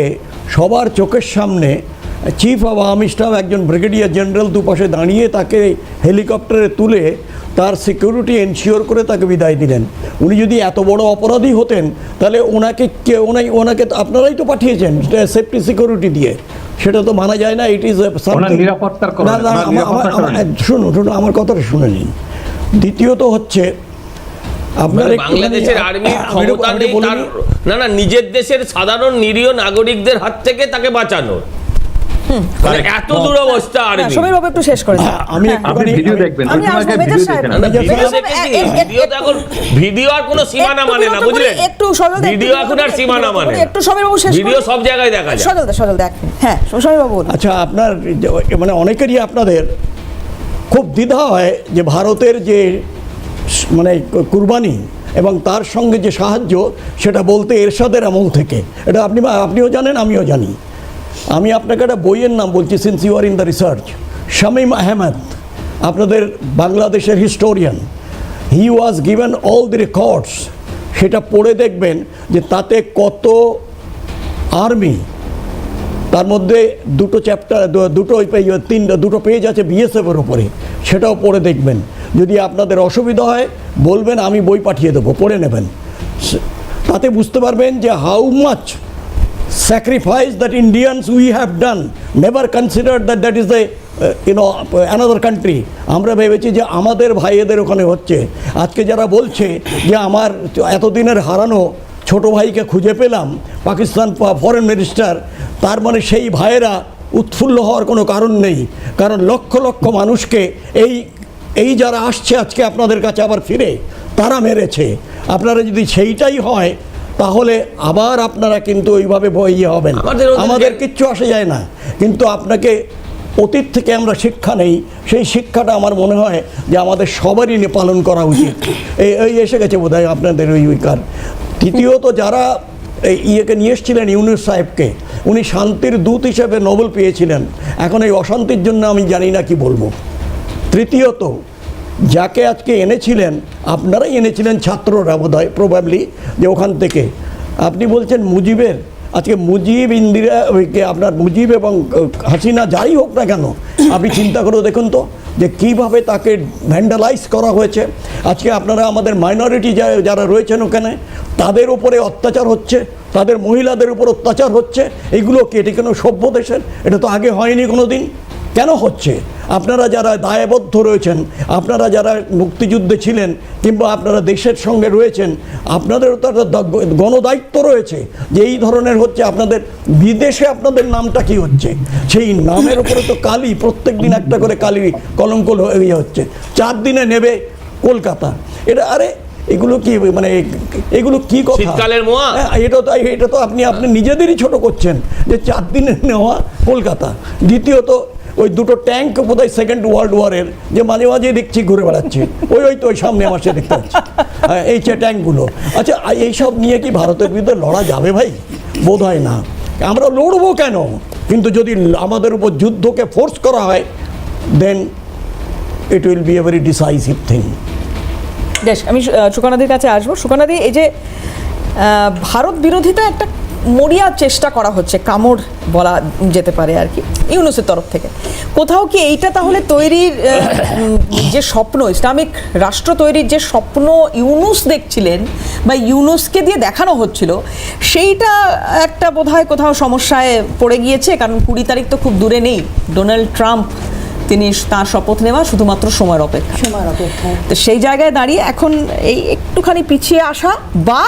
সবার চোখের সামনে চিফ অফ আর্মি স্টাফ একজন ব্রিগেডিয়ার জেনারেল দুপাশে দাঁড়িয়ে তাকে হেলিকপ্টারে তুলে তার সিকিউরিটি এনশিওর করে তাকে বিদায় দিলেন। উনি যদি এত বড় অপরাধী হতেন তাহলে ওনাকে আপনারাই তো পাঠিয়েছেন সেফটি সিকিউরিটি দিয়ে, সেটা তো মানা যায় না। ইট ইজ শুনুন আমার কথাটা শুনে নিন। দ্বিতীয়ত হচ্ছে আপনার বাংলাদেশের আর্মির ক্ষমতা নেই না নিজের দেশের সাধারণ নিরীহ নাগরিকদের হাত থেকে তাকে বাঁচানো, এত দুরবস্থা আর্মি। সমীর বাবু একটু শেষ করে দিন। আপনি ভিডিও দেখবেন, ভিডিও আর কোনো সীমানা মানে না, বুঝলেন? ভিডিও এখন আর সীমানা মানে একটু সমীর বাবু শেষ, ভিডিও সব জায়গায় দেখা যায়। সজল দেখ, হ্যাঁ সমীর বাবু। আচ্ছা, আপনার মানে অনেকেরই আপনাদের খুব দ্বিধা হয় যে ভারতের যে মানে কুরবানি এবং তার সঙ্গে যে সাহায্য সেটা বলতে এরশাদের আমল থেকে, এটা আপনিও জানেন আমিও জানি। আমি আপনাকে একটা বইয়ের নাম বলছি, since you are in the research, Shamim Ahmed, আপনাদের বাংলাদেশের historian, he was given all the records. সেটা পড়ে দেখবেন যে তাতে কত আর্মি, তার মধ্যে দুটো চ্যাপ্টার, দুটো পেজ আছে বিএসএফের ওপরে, সেটাও পড়ে দেখবেন। যদি আপনাদের অসুবিধা হয় বলবেন, আমি বই পাঠিয়ে দেবো, পড়ে নেবেন। তাতে বুঝতে পারবেন যে how much sacrifice that Indians we have done, never considered that is the another country. আমরা ভেবেছি যে আমাদের ভাইয়েদের ওখানে হচ্ছে। আজকে যারা বলছে যে আমার এতদিনের হারানো ছোট ভাইকে খুঁজে পেলাম, পাকিস্তান ফরেন মিনিস্টার, তার মানে সেই ভাইয়েরা উৎফুল্ল হওয়ার কোনো কারণ নেই, কারণ লক্ষ লক্ষ মানুষকে এই যারা আসছে আজকে আপনাদের কাছে আবার ফিরে, তারা মেরেছে। আপনারা যদি সেইটাই হয় তাহলে আবার আপনারা কিন্তু ওইভাবে হবেন। আমাদের কিচ্ছু আসে যায় না, কিন্তু আপনাকে অতীত থেকে আমরা শিক্ষা নেই, সেই শিক্ষাটা আমার মনে হয় যে আমাদের সবারই পালন করা উচিত। এই এসে গেছে বোধহয় আপনাদের ওই উইকার। তৃতীয়ত, যারা ইয়েকে নিয়ে এসেছিলেন ইউনূস সাহেবকে, উনি শান্তির দূত হিসেবে নোবেল পেয়েছিলেন, এখন এই অশান্তির জন্য আমি জানি না কি বলবো। তৃতীয়ত, যাকে আজকে এনেছিলেন আপনারাই এনেছিলেন ছাত্ররা বোধহয়, প্রবাবলি, যে ওখান থেকে। আপনি বলছেন মুজিবের, আজকে মুজিব, ইন্দিরা, আপনার মুজিব এবং হাসিনা যাই হোক না কেন, আপনি চিন্তা করে দেখুন তো যে কীভাবে তাকে ভ্যান্ডালাইজ করা হয়েছে। আজকে আপনারা আমাদের মাইনরিটি যারা রয়েছেন ওখানে, তাদের উপরে অত্যাচার হচ্ছে, তাদের মহিলাদের উপর অত্যাচার হচ্ছে। এগুলো কি এটি কোনো সভ্য দেশের? এটা তো আগে হয়নি কোনো দিন। কেন হচ্ছে? আপনারা যারা দায়বদ্ধ রয়েছেন, আপনারা যারা মুক্তিযুদ্ধে ছিলেন কিংবা আপনারা দেশের সঙ্গে রয়েছেন, আপনাদেরও তো একটা গণদায়িত্ব রয়েছে যে এই ধরনের হচ্ছে। আপনাদের বিদেশে আপনাদের নামটা কি হচ্ছে, সেই নামের উপরে তো কালি, প্রত্যেক দিন একটা করে কালি কলঙ্ক হয়ে হচ্ছে। 4 দিনে নেবে কলকাতা। এটা আরে এগুলো কি মানে এগুলো কি কথা? শীতকালের মোয়া। এটা তো আপনি নিজেদেরই ছোট করছেন যে 4 দিনে নেওয়া কলকাতা। দ্বিতীয়ত ওই দুটো ট্যাঙ্ক বোধহয় সেকেন্ড ওয়ার্ল্ড ওয়ারের, যে মাঝে মাঝে দেখছি ঘুরে বেড়াচ্ছে, ওই সামনে আমার সে দেখতে পাচ্ছি এই ট্যাঙ্কগুলো। আচ্ছা, এইসব নিয়ে কি ভারতের বিরুদ্ধে লড়া যাবে ভাই? বোধ হয় না। আমরা লড়বো কেন? কিন্তু যদি আমাদের উপর যুদ্ধকে ফোর্স করা হয়, then it will be a very decisive thing. বেশ, আমি সুকন্যাদির কাছে আসবো। সুকন্যাদি, এই যে ভারত বিরোধিতা একটা মরিয়া চেষ্টা করা হচ্ছে, কামড় বলা যেতে পারে আর কি, ইউনুসের তরফ থেকে, কোথাও কি এইটা তাহলে তৈরির যে স্বপ্ন, ইসলামিক রাষ্ট্র তৈরির যে স্বপ্ন ইউনুস দেখছিলেন বা ইউনুসকে দিয়ে দেখানো হচ্ছিল, সেইটা একটা বোধহয় কোথাও সমস্যায় পড়ে গিয়েছে? কারণ 20 তারিখ তো খুব দূরে নেই, ডোনাল্ড ট্রাম্প তিনি তার শপথ নেওয়া শুধুমাত্র সময়ের অপেক্ষা। তো সেই জায়গায় দাঁড়িয়ে এখন এই একটুখানি পিছিয়ে আসা বা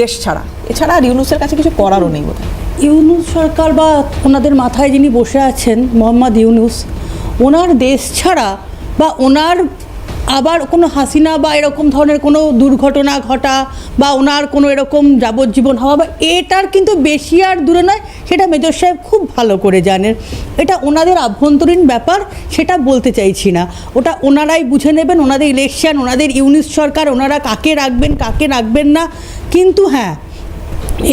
দেশ ছাড়া, এছাড়া আর ইউনুসের কাছে কিছু করারও নেই বোধহয়। ইউনুস সরকার বা ওনাদের মাথায় যিনি বসে আছেন মোহাম্মদ ইউনুস, ওনার দেশ ছাড়া বা ওনার আবার কোনো হাসিনা বা এরকম ধরনের কোনো দুর্ঘটনা ঘটা বা ওনার কোনো এরকম যাবজ্জীবন হওয়া বা এটার কিন্তু বেশি আর দূরে নয়, সেটা মেজর সাহেব খুব ভালো করে জানেন। এটা ওনাদের আভ্যন্তরীণ ব্যাপার, সেটা বলতে চাইছি না, ওটা ওনারাই বুঝে নেবেন। ওনাদের ইলেকশন, ওনাদের ইউনিট সরকার, ওনারা কাকে রাখবেন কাকে রাখবেন না। কিন্তু হ্যাঁ,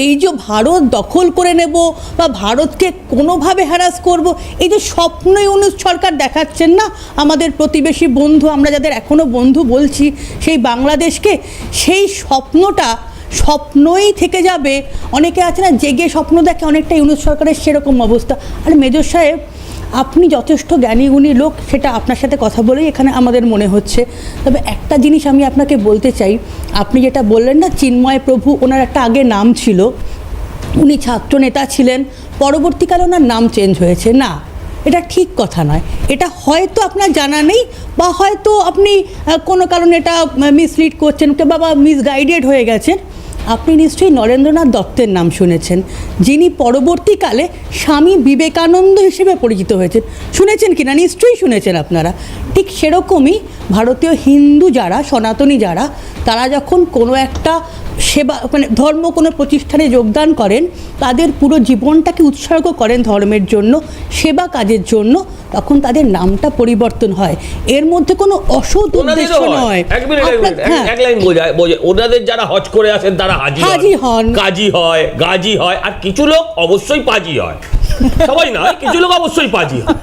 এই যে ভারত দখল করে নেব বা ভারতকে কোনোভাবে হ্যারাস করব, এই যে স্বপ্ন ইউনুস সরকার দেখাচ্ছেন না আমাদের প্রতিবেশী বন্ধু, আমরা যাদের এখনও বন্ধু বলছি, সেই বাংলাদেশকে, সেই স্বপ্নই থেকে যাবে। অনেকে আছে না জেগে স্বপ্ন দেখে, অনেকটা ইউনুস সরকারের সেরকম অবস্থা। আর মেজর সাহেব, আপনি যথেষ্ট জ্ঞানীগুণী লোক, সেটা আপনার সাথে কথা বলেই এখানে আমাদের মনে হচ্ছে। তবে একটা জিনিস আমি আপনাকে বলতে চাই, আপনি যেটা বললেন না চিন্ময় প্রভু, ওনার একটা আগে নাম ছিল, উনি ছাত্র নেতা ছিলেন, পরবর্তীকালে ওনার নাম চেঞ্জ হয়েছে। না, এটা ঠিক কথা নয়। এটা হয়তো আপনার জানা নেই বা হয়তো আপনি কোনো কারণে এটা মিসলিড করছেন বা মিসগাইডেড হয়ে গেছেন। আপনি নিশ্চয়ই নরেন্দ্রনাথ দত্তের নাম শুনেছেন, যিনি পরবর্তীকালে স্বামী বিবেকানন্দ হিসেবে পরিচিত হয়েছেন। শুনেছেন কি না? নিশ্চয়ই শুনেছেন আপনারা। ঠিক সেরকমই ভারতীয় হিন্দু যারা, সনাতনী যারা, তারা যখন কোনো একটা সেবা মানে ধর্ম কোনো প্রতিষ্ঠানে যোগদান করেন, তাদের পুরো জীবনটাকে উৎসর্গ করেন ধর্মের জন্য, সেবা কাজের জন্য, তখন তাদের নামটা পরিবর্তন হয়। এর মধ্যে কোনো অসৎ উদ্দেশ্য নয়। এক লাইন বোঝায়, ওনাদের যারা হজ করে আসেন তারা হাজি হন, কাজী হয়, গাজী হয়, আর কিছু লোক অবশ্যই পাজি হয়। সবাই না, কিছু লোক অবশ্যই পাজি হয়।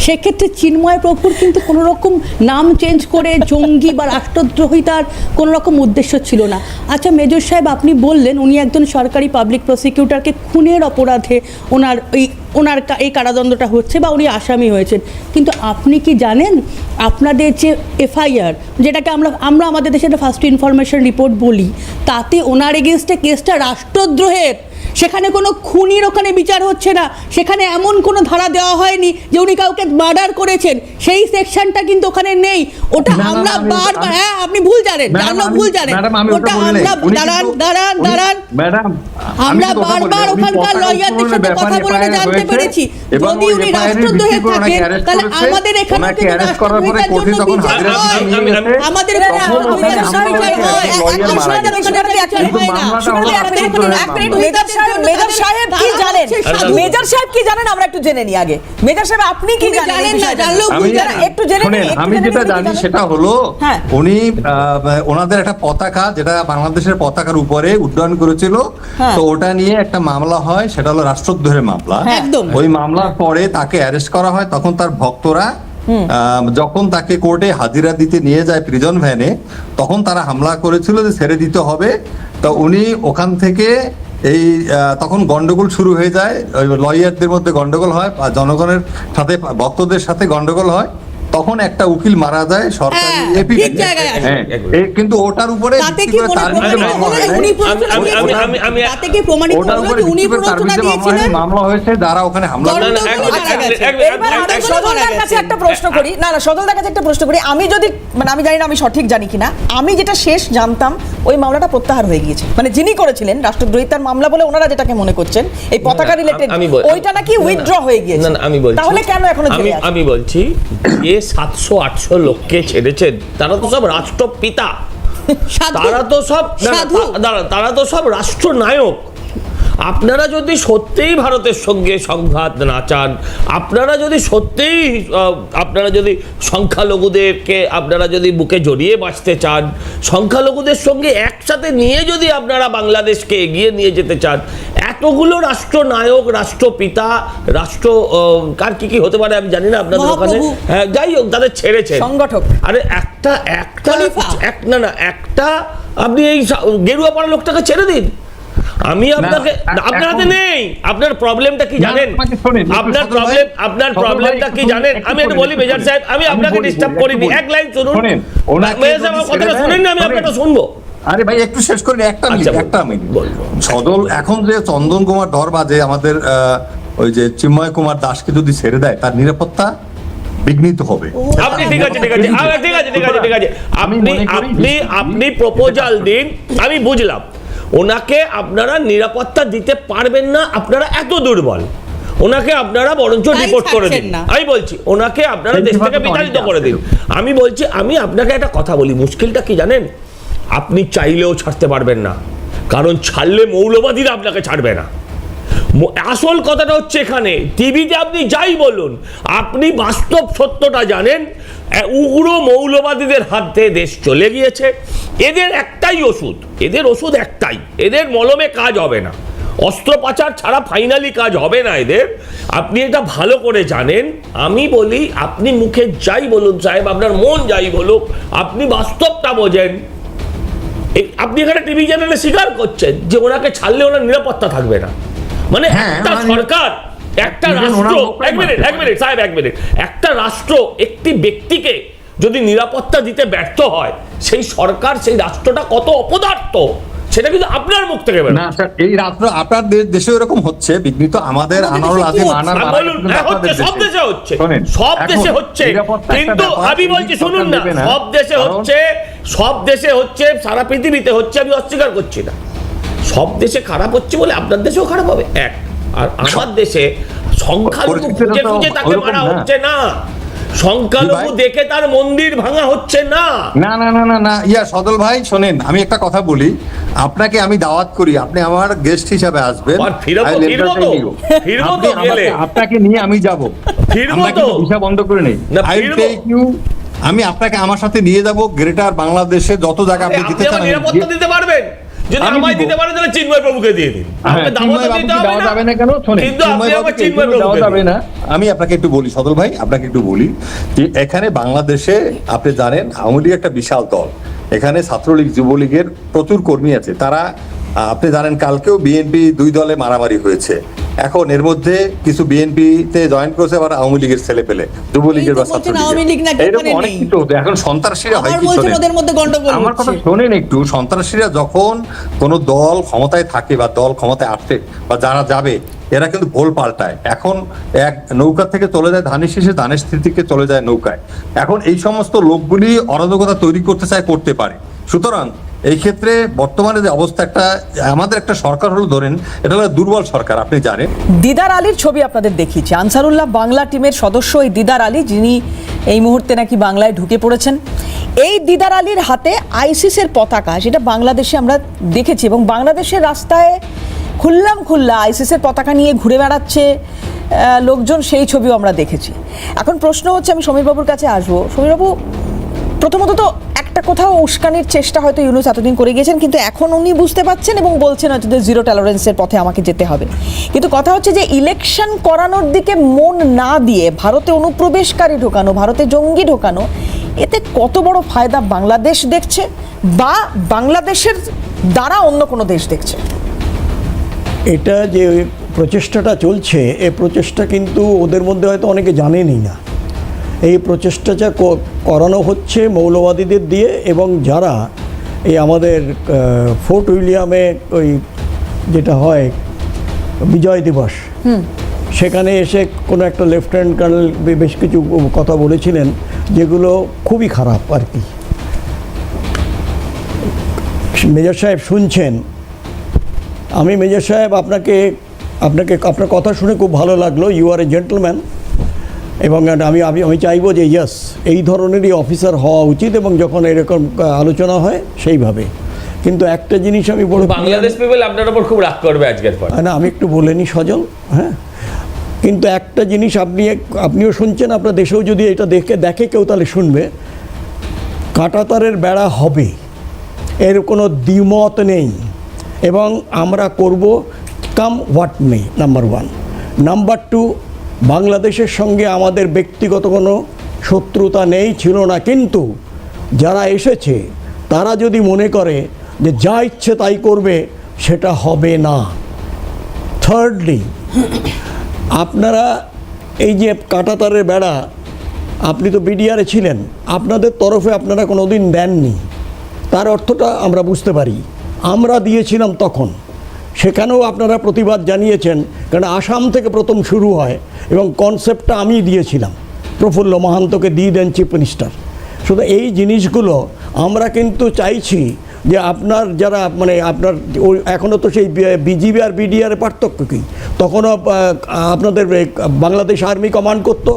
সেক্ষেত্রে চিন্ময় প্রভুর কিন্তু কোনো রকম নাম চেঞ্জ করে জঙ্গি বা রাষ্ট্রদ্রোহিতার কোনো রকম উদ্দেশ্য ছিল না। আচ্ছা মেজর সাহেব, আপনি বললেন উনি একজন সরকারি পাবলিক প্রসিকিউটরকে খুনের অপরাধে ওনার এই কারাদণ্ডটা হচ্ছে বা উনি আসামি হয়েছেন, কিন্তু আপনি কি জানেন আপনাদের যে এফআইআর, যেটাকে আমরা আমাদের দেশে একটা ফার্স্ট ইনফরমেশন রিপোর্ট বলি, তাতে ওনার এগেনস্টে কেসটা রাষ্ট্রদ্রোহের। সেখানে কোনো খুনির ওখানে বিচার হচ্ছে না, সেখানে এমন কোনো ধারা দেওয়া হয়নি যে উনি কাউকে মার্ডার করেছেন, সেই সেকশনটা কিন্তু ওখানে নেই। ওটা আমরা বারবার, হ্যাঁ আপনি ভুল জানেন, ভুল জানেন, ওটা আমরা দাঁড়ান আমরা বারবার ওখানকার লয়ারদের সাথে কথা বলে জানতে পেরেছি, যদি উনি রাষ্ট্রদ্রোহে থাকেন তাহলে আমাদের এখানে কিন্তু রাষ্ট্রদ্রোহিতার জন্য বিচার হয়, আমাদের মেজর সাহেব কি জানেন আমরা একটু জেনে নিই আগে। মেজর সাহেব আপনি কি জানেন? একটু জেনে নিই। আমি যেটা জানি সেটা হলো উনি ওনাদের একটা পতাকা, যেটা বাংলাদেশের পতাকার উপরে উড্ডয়ন করেছিল, তো ওটা নিয়ে একটা মামলা হয়, সেটা হলো রাষ্ট্রদ্রোহের মামলা। ওই মামলার পরে তাকে অ্যারেস্ট করা হয়। তখন তার ভক্তরা যখন তাকে কোর্টে হাজিরা দিতে নিয়ে যায় প্রিজন ভ্যানে, তখন তারা হামলা করেছিল যে ছেড়ে দিতে হবে। তো উনি ওখান থেকে এই তখন গন্ডগোল শুরু হয়ে যায়, লয়ারদের মধ্যে গন্ডগোল হয়, জনগণের সাথে ভক্তদের সাথে গন্ডগোল হয়, তখন একটা উকিল মারা যায় সরকারি হ্যাঁ, এপি ঠিক জায়গায় আসে। কিন্তু ওটার উপরে তাতে কি প্রমাণিত হলো যে উনি প্ররোচনা দিয়েছিলেন? তাতে কি প্রমাণিত ওটার হলো উপরে যে উনি প্ররোচনা দিয়েছিলেন? মামলা হয়েছে, যারা ওখানে হামলা গন্ডগোল করেছে মারা গেছে। এবার আমি সজলদার কাছে একটা প্রশ্ন করি, সজলদার কাছে একটা প্রশ্ন করি, আমি যদি আমি জানি না আমি সঠিক জানি কিনা, আমি যেটা শেষ জানতাম ওই মামলাটা প্রত্যাহার হয়ে গিয়েছে, যিনি করেছিলেন রাষ্ট্রদ্রোহিতার মামলা বলে ওনারা যেটাকে মনে করছেন এই পতাকা রিলেটেড, ওইটা নাকি উইথড্র হয়ে গিয়েছে। আমি বলছি, তাহলে কেন এখনো জেলে আছে? আমি বলছি যে 700-800 লোককে ছেড়েছেন, তারা তো সব রাষ্ট্রপিতা, তারা তো সব রাষ্ট্রনায়ক। আপনারা যদি সত্যিই ভারতের সঙ্গে সংঘাত না চান, আপনারা যদি সত্যিই আপনারা যদি সংখ্যালঘুদেরকে আপনারা যদি বুকে জড়িয়ে বাঁচতে চান, সংখ্যালঘুদের সঙ্গে একসাথে নিয়ে যদি আপনারা বাংলাদেশকে এগিয়ে নিয়ে যেতে চান, এতগুলো রাষ্ট্রনায়ক, রাষ্ট্রপিতা, রাষ্ট্র কার কি হতে পারে আমি জানি না আপনাদের ওখানে, হ্যাঁ যাই হোক, তাদের ছেড়েছেন সংগঠক। আরে একটা আপনি এই গেরুয়া পাড়া লোকটাকে ছেড়ে দিন। আমি আপনাকে, আপনার হাতে নেই। আপনার প্রবলেমটা কি জানেন? আপনার প্রবলেমটা কি জানেন? আমি একটু বলি মেজর সাহেব, আমি আপনাকে ডিস্টার্ব করিনি, এক লাইন শুনুন মেজর সাহেব, আমার কথাটা শুনেন না, আমি আপনারটা শুনবো। আরে ভাই একটু শেষ করেন, একটা মিনিট সদল। এখন যে চন্দন কুমার ধর বাজে আমাদের ওই যে চিন্ময় কুমার দাসকে যদি ছেড়ে দেয়, তার নিরাপত্তা বিঘ্নিত হবে। আপনি ঠিক আছে আপনি প্রপোজাল দিন, আমি বুঝলাম। ওনাকে আপনারা নিরাপত্তা দিতে পারবেন না, আপনারা এত দুর্বল, ওনাকে আপনারা বরঞ্চ রিপোর্ট করে দিন। আমি বলছি ওনাকে আপনারা দেশ থেকে বিতাড়িত করে দিন। আমি বলছি, আমি আপনাকে একটা কথা বলি, মুশকিলটা কি জানেন? আপনি চাইলেও ছাড়তে পারবেন না, কারণ ছাড়লে মৌলবাদীরা আপনাকে ছাড়বে না। আসল কথাটা হচ্ছে এখানে, টিভিতে আপনি যাই বলুন, আপনি বাস্তব সত্যটা জানেন, উগ্র মৌলবাদীদের হাতে দেশ চলে গিয়েছে। এদের একটাই ওষুধ, এদের ওষুধ একটাই, এদের মলমে কাজ হবে না, অস্ত্রোপচার ছাড়া ফাইনালি কাজ হবে না এদের। আপনি এটা ভালো করে জানেন। আমি বলি, আপনি মুখে যাই বলুন সাহেব, আপনার মন যাই বলুক, আপনি বাস্তবটা বোঝেন। আপনি এখানে টিভি চ্যানেলে স্বীকার করছেন যে ওনাকে ছাড়লে ওনার নিরাপত্তা থাকবে না। একটা সরকার, একটা রাষ্ট্র, এক মিনিট সাহেব, একটা রাষ্ট্র একটি ব্যক্তিকে যদি নিরাপত্তা দিতে ব্যর্থ হয়, সেই সরকার, সেই রাষ্ট্রটা কত অপদার্থ, সেটা কিন্তু আপনার মুখ থেকে বেরোয়। না স্যার, এই রাষ্ট্র আপনার দেশে এরকম হচ্ছে বিঘ্নিত। আমাদের আনোয়ারুল আজিম আনার সব দেশে হচ্ছে, সব দেশে হচ্ছে, কিন্তু আমি বলছি শুনুন না, সব দেশে হচ্ছে, সারা পৃথিবীতে হচ্ছে, আমি অস্বীকার করছি না। সব দেশে খারাপ হচ্ছে বলে আপনার দেশেও খারাপ হবে, এক। আর আমার দেশে সংখ্যালঘু খুঁজে খুঁজে তাকে মারা হচ্ছে না, সংখ্যালঘু দেখে তার মন্দির ভাঙা হচ্ছে না। না না না না না ইয়া সদল ভাই শোনেন, আমি একটা কথা বলি, আপনাকে আমি দাওয়াত করি, আপনি আমার গেস্ট হিসাবে আসবেন। আপনাকে নিয়ে আমি যাব, ভিসা বন্ধ করে নেই। আমি আপনাকে আমার সাথে নিয়ে যাব গ্রেটার বাংলাদেশে যত জায়গা আপনি দিতে চান দিতে পারবেন। যদি আমায় দিতে পারেন তাহলে চিন্ময় প্রভুকে দিয়ে দিন। আমি আপনাকে একটু বলি সদল ভাই, আপনাকে একটু বলি যে এখানে বাংলাদেশে আপনি জানেন আওয়ামী লীগ একটা বিশাল দল, এখানে ছাত্রলীগ, যুবলীগের প্রচুর কর্মী আছে। তারা আপনি জানেন কালকেও বিএনপি দুই দলে মারামারি হয়েছে। এখন এর মধ্যে কিছু বিএনপিতে জয়েন করেছে, আবার আওয়ামী লীগের ছেলে পেলে, যুবলীগের বা ছাত্রলীগের অনেক কিছু। এখন সন্ত্রাসীরা হয় কি, আমার কথা শোনেন একটু, সন্ত্রাসীরা যখন কোনো দল ক্ষমতায় থাকে বা দল ক্ষমতায় আসে বা যারা যাবে, এরা কিন্তু ভোল পাল্টায়। এখন এক নৌকা থেকে চলে যায় ধানের শীষে, ধানের স্থিতিকে চলে যায় নৌকায়। এখন এই সমস্ত লোকগুলি অরাজকতা তৈরি করতে চায়, করতে পারে। সুতরাং এই ক্ষেত্রে বর্তমানে যে অবস্থা, একটা আমাদের একটা সরকার হলো, ধরেন এটা হলো দুর্বল সরকার, আপনি জানেন। দিদার আলীর ছবি আপনাদের দেখিয়েছি, আনসারুল্লাহ বাংলা টিমের সদস্য এই দিদার আলী, যিনি এই মুহূর্তে নাকি বাংলায় ঢুকে পড়েছেন। এই দিদার আলীর হাতে আইসিসের পতাকা, যেটা বাংলাদেশে আমরা দেখেছি, এবং বাংলাদেশের রাস্তায় খুল্লা আইসিসের পতাকা নিয়ে ঘুরে বেড়াচ্ছে লোকজন, সেই ছবিও আমরা দেখেছি। এখন প্রশ্ন হচ্ছে, আমি সমীরবাবুর কাছে আসবো। সমীরবাবু, প্রথমত তো একটা কোথাও উস্কানির চেষ্টা হয়তো ইউনূস এতদিন করে গিয়েছেন, কিন্তু এখন উনি বুঝতে পারছেন এবং বলছেন হয়তো যে জিরো টলারেন্সের পথে আমাকে যেতে হবে। কিন্তু কথা হচ্ছে যে ইলেকশন করানোর দিকে মন না দিয়ে ভারতে অনুপ্রবেশকারী ঢোকানো, ভারতে জঙ্গি ঢোকানো, এতে কত বড় ফায়দা বাংলাদেশ দেখছে বা বাংলাদেশের দ্বারা অন্য কোনো দেশ দেখছে? এটা যে প্রচেষ্টাটা চলছে, এই প্রচেষ্টা কিন্তু ওদের মধ্যে হয়তো অনেকে জানেনই না। এই প্রচেষ্টাটা করানো হচ্ছে মৌলবাদীদের দিয়ে, এবং যারা এই আমাদের ফোর্ট উইলিয়ামে ওই যেটা হয় বিজয় দিবস, সেখানে এসে কোনো একটা লেফটেন্যান্ট কর্নেল বেশ কিছু কথা বলেছিলেন যেগুলো খুবই খারাপ আর কি। মেজর সাহেব শুনছেন, আমি মেজর সাহেব আপনার কথা শুনে খুব ভালো লাগলো। ইউ আর এ জেন্টলম্যান, এবং আমি চাইবো যে ইয়েস, এই ধরনেরই অফিসার হওয়া উচিত, এবং যখন এরকম আলোচনা হয় সেইভাবে। কিন্তু একটা জিনিস আমি বলবো, বাংলাদেশ পিপল আপনার উপর খুব রাগ করবে আজকের পর। না, আমি একটু বলে নিই সজল, হ্যাঁ, কিন্তু একটা জিনিস আপনিও শুনছেন, আপনার দেশেও যদি এটা দেখে কেউ তাহলে শুনবে, কাঁটাতারের বেড়া হবে, এর কোনো দ্বিমত নেই, এবং আমরা করব কাম হোয়াট নেই, নাম্বার 1। নাম্বার 2, বাংলাদেশের সঙ্গে আমাদের ব্যক্তিগত কোনো শত্রুতা নেই, ছিল না, কিন্তু যারা এসেছে তারা যদি মনে করে যে যা ইচ্ছে তাই করবে, সেটা হবে না। থার্ডলি, আপনারা এই যে কাঁটাতারের বেড়া, আপনি তো বিডিআরে ছিলেন, আপনাদের তরফে আপনারা কোনো দিন দেননি, তার অর্থটা আমরা বুঝতে পারি। আমরা দিয়েছিলাম তখন, সেখানেও আপনারা প্রতিবাদ জানিয়েছেন, কারণ আসাম থেকে প্রথম শুরু হয়, এবং কনসেপ্টটা আমি দিয়েছিলাম, প্রফুল্ল মাহান্তকে দিয়ে দেন চিফ মিনিস্টার। শুধু এই জিনিসগুলো আমরা কিন্তু চাইছি যে আপনার যারা আপনার এখনও তো সেই বিজিবি আর বিডিআর পার্থক্য কী, তখনও আপনাদের বাংলাদেশ আর্মি কমান্ড করতো,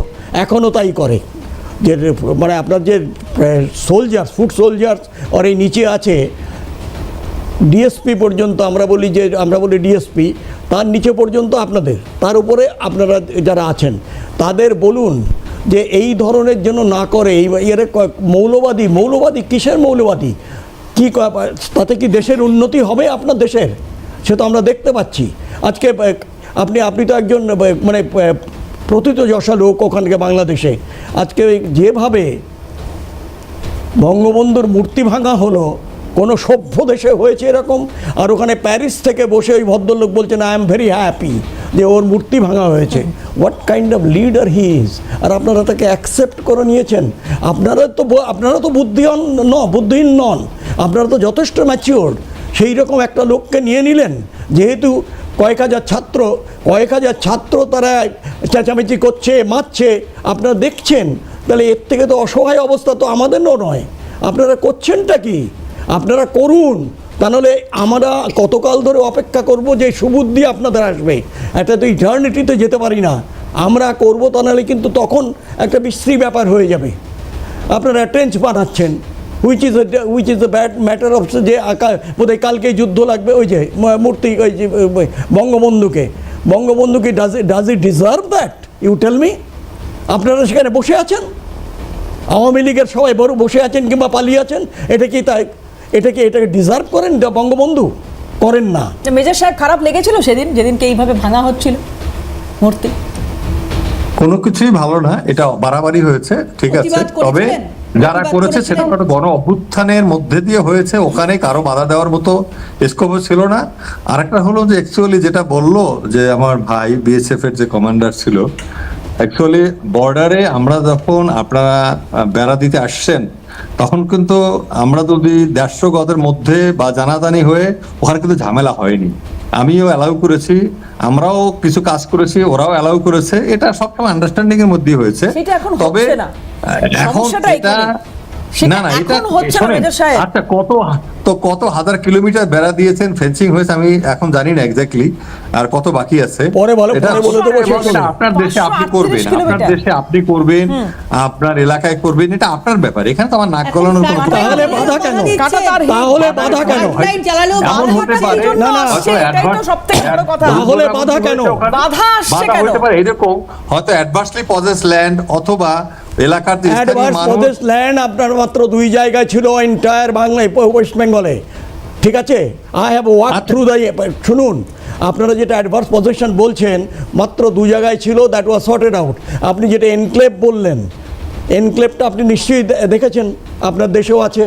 এখনও তাই করে, যে আপনার যে সোলজার্স, ফুট সোলজার্স, আর এই নিচে আছে ডিএসপি পর্যন্ত, আমরা বলি ডিএসপি, তার নিচে পর্যন্ত আপনাদের, তার উপরে আপনারা যারা আছেন তাদের বলুন যে এই ধরনের যেন না করে। এর মৌলবাদী কিসের মৌলবাদী, কি তাতে কি দেশের উন্নতি হবে আপনার দেশের? সে তো আমরা দেখতে পাচ্ছি। আজকে আপনি তো একজন প্রথিতযশা লোক ওখানকে বাংলাদেশে। আজকে যেভাবে বঙ্গবন্ধুর মূর্তি ভাঙা হলো, কোনো সভ্য দেশে হয়েছে এরকম? আর ওখানে প্যারিস থেকে বসে ওই ভদ্রলোক বলছেন আই এম ভেরি হ্যাপি যে ওর মূর্তি ভাঙা হয়েছে। What kind of leader he is? আর আপনারা তাকে অ্যাকসেপ্ট করে নিয়েছেন। আপনারা তো বুদ্ধিহীন নন, আপনারা তো যথেষ্ট ম্যাচিওর। সেই রকম একটা লোককে নিয়ে নিলেন, যেহেতু কয়েক হাজার ছাত্র তারা চেঁচামেচি করছে, মারছে, আপনারা দেখছেন, তাহলে এর থেকে তো অসহায় অবস্থা তো আমাদেরও নয়। আপনারা করছেনটা কি? আপনারা করুন, তা নাহলে আমরা কতকাল ধরে অপেক্ষা করব যে সুবুদ্ধি আপনাদের আসবে। এটা তো ইটার্নিটিতে যেতে পারি না, আমরা করব, তা নাহলে কিন্তু তখন একটা বিশ্রী ব্যাপার হয়ে যাবে। আপনারা ট্রেঞ্চ বানাচ্ছেন, which is the bad matter of, যে বোধহয় কালকেই যুদ্ধ লাগবে, ওই যে মূর্তি, ওই যে বঙ্গবন্ধুকে does it deserve that? You tell me. আপনারা সেখানে বসে আছেন, আওয়ামী লীগের সবাই বসে আছেন কিংবা পালিয়ে আছেন, এটাকে ডিজার্ভ করেন বঙ্গবন্ধু? করেন না। মেজর সাহেব, খারাপ লেগেছিল যেদিনকে এইভাবে ভাঙা হচ্ছিল মূর্তি? কোনো কিছুই ভালো না, এটা বাড়াবাড়ি হয়েছে, ঠিক আছে। তবে যারা করেছে সেটা একটা গণ অভ্যুত্থানের মধ্যে দিয়ে হয়েছে, ওখানে কারো বাধা দেওয়ার মতো স্কোপ ছিল না। আরেকটা হলো যে অ্যাকচুয়ালি যেটা বললো যে আমার ভাই বিএসএফ এর যে কমান্ডার ছিল, অ্যাকচুয়ালি বর্ডারে আমরা যখন আপনারা বেড়া দিতে আসছেন, তখন কিন্তু আমরা যদি 150 গজের মধ্যে বা জানাজানি হয়ে ওখানে কিন্তু ঝামেলা হয়নি। আমিও অ্যালাউ করেছি, আমরাও কিছু কাজ করেছি, ওরাও অ্যালাউ করেছে, এটা সবসময় আন্ডারস্ট্যান্ডিং এর মধ্যেই হয়েছে। তবে এখন এটা না, এটা আচ্ছা, কত হাজার কিলোমিটার বেড়া দিয়েছেন, ফেন্সিং হয়েছে, আমি এখন জানি না এক্স্যাক্টলি, আর কত বাকি আছে। আপনার দেশে আপনি করবেন, আপনার এলাকায় করবেন, এটা আপনার ব্যাপার। এখানে তো আমার নাক গলানোর কোনো বাধা কেন? এমন হতে পারে, এরকম হয়তো অ্যাডভার্সলি পজেস ল্যান্ড অথবা এলাকার ল্যান্ড আপনার মাত্র 2 জায়গায় ছিল এন্টায়ার বাংলায়, ওয়েস্ট বেঙ্গলে, ঠিক আছে? I have walk through the, শুনুন, আপনারা যেটা অ্যাডভার্স পজিশন বলছেন মাত্র 2 জায়গায় ছিল, দ্যাট ওয়াজ সর্টেড আউট। আপনি যেটা এনক্লেভ বললেন, এনক্লেভটা আপনি নিশ্চয়ই দেখেছেন, আপনার দেশেও আছে।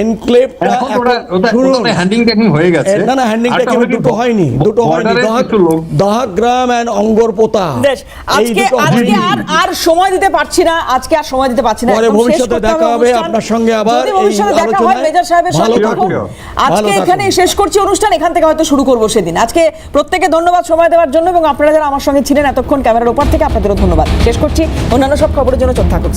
এনক্লেভটা এখন ওটা শুনুন, হ্যান্ডিং টেকিং হয়ে গেছে। না না হ্যান্ডিং আর টেকিং তাহলে কি দুটো হয়নি, border-এর কিছু লোক দহগ্রাম এন্ড অঙ্গরপোতা বেশ, আজকে আর সময় দিতে পারছি না, আজকে আর সময় দিতে পারছি না। পরে একদম শেষ ভবিষ্যতে করতে দেখা হবে অনুষ্ঠান। আপনার সঙ্গে আবার যদি এই ভবিষ্যতে দেখা হয় আলোচনায়। মেজর সাহেবের ভালো সঙ্গে থাকুন। তখন ভালো আজকে থাকুন। এখানেই শেষ করছি অনুষ্ঠান, এখান থেকে হয়তো শুরু করবো সেদিন। আজকে প্রত্যেকে ধন্যবাদ সময় দেওয়ার জন্য, এবং আপনারা যারা আমার সঙ্গে ছিলেন এতক্ষণ ক্যামেরার ওপর থেকে, আপনাদেরও ধন্যবাদ। শেষ করছি, অন্যান্য সব খবরের জন্য চোখ থাকুক।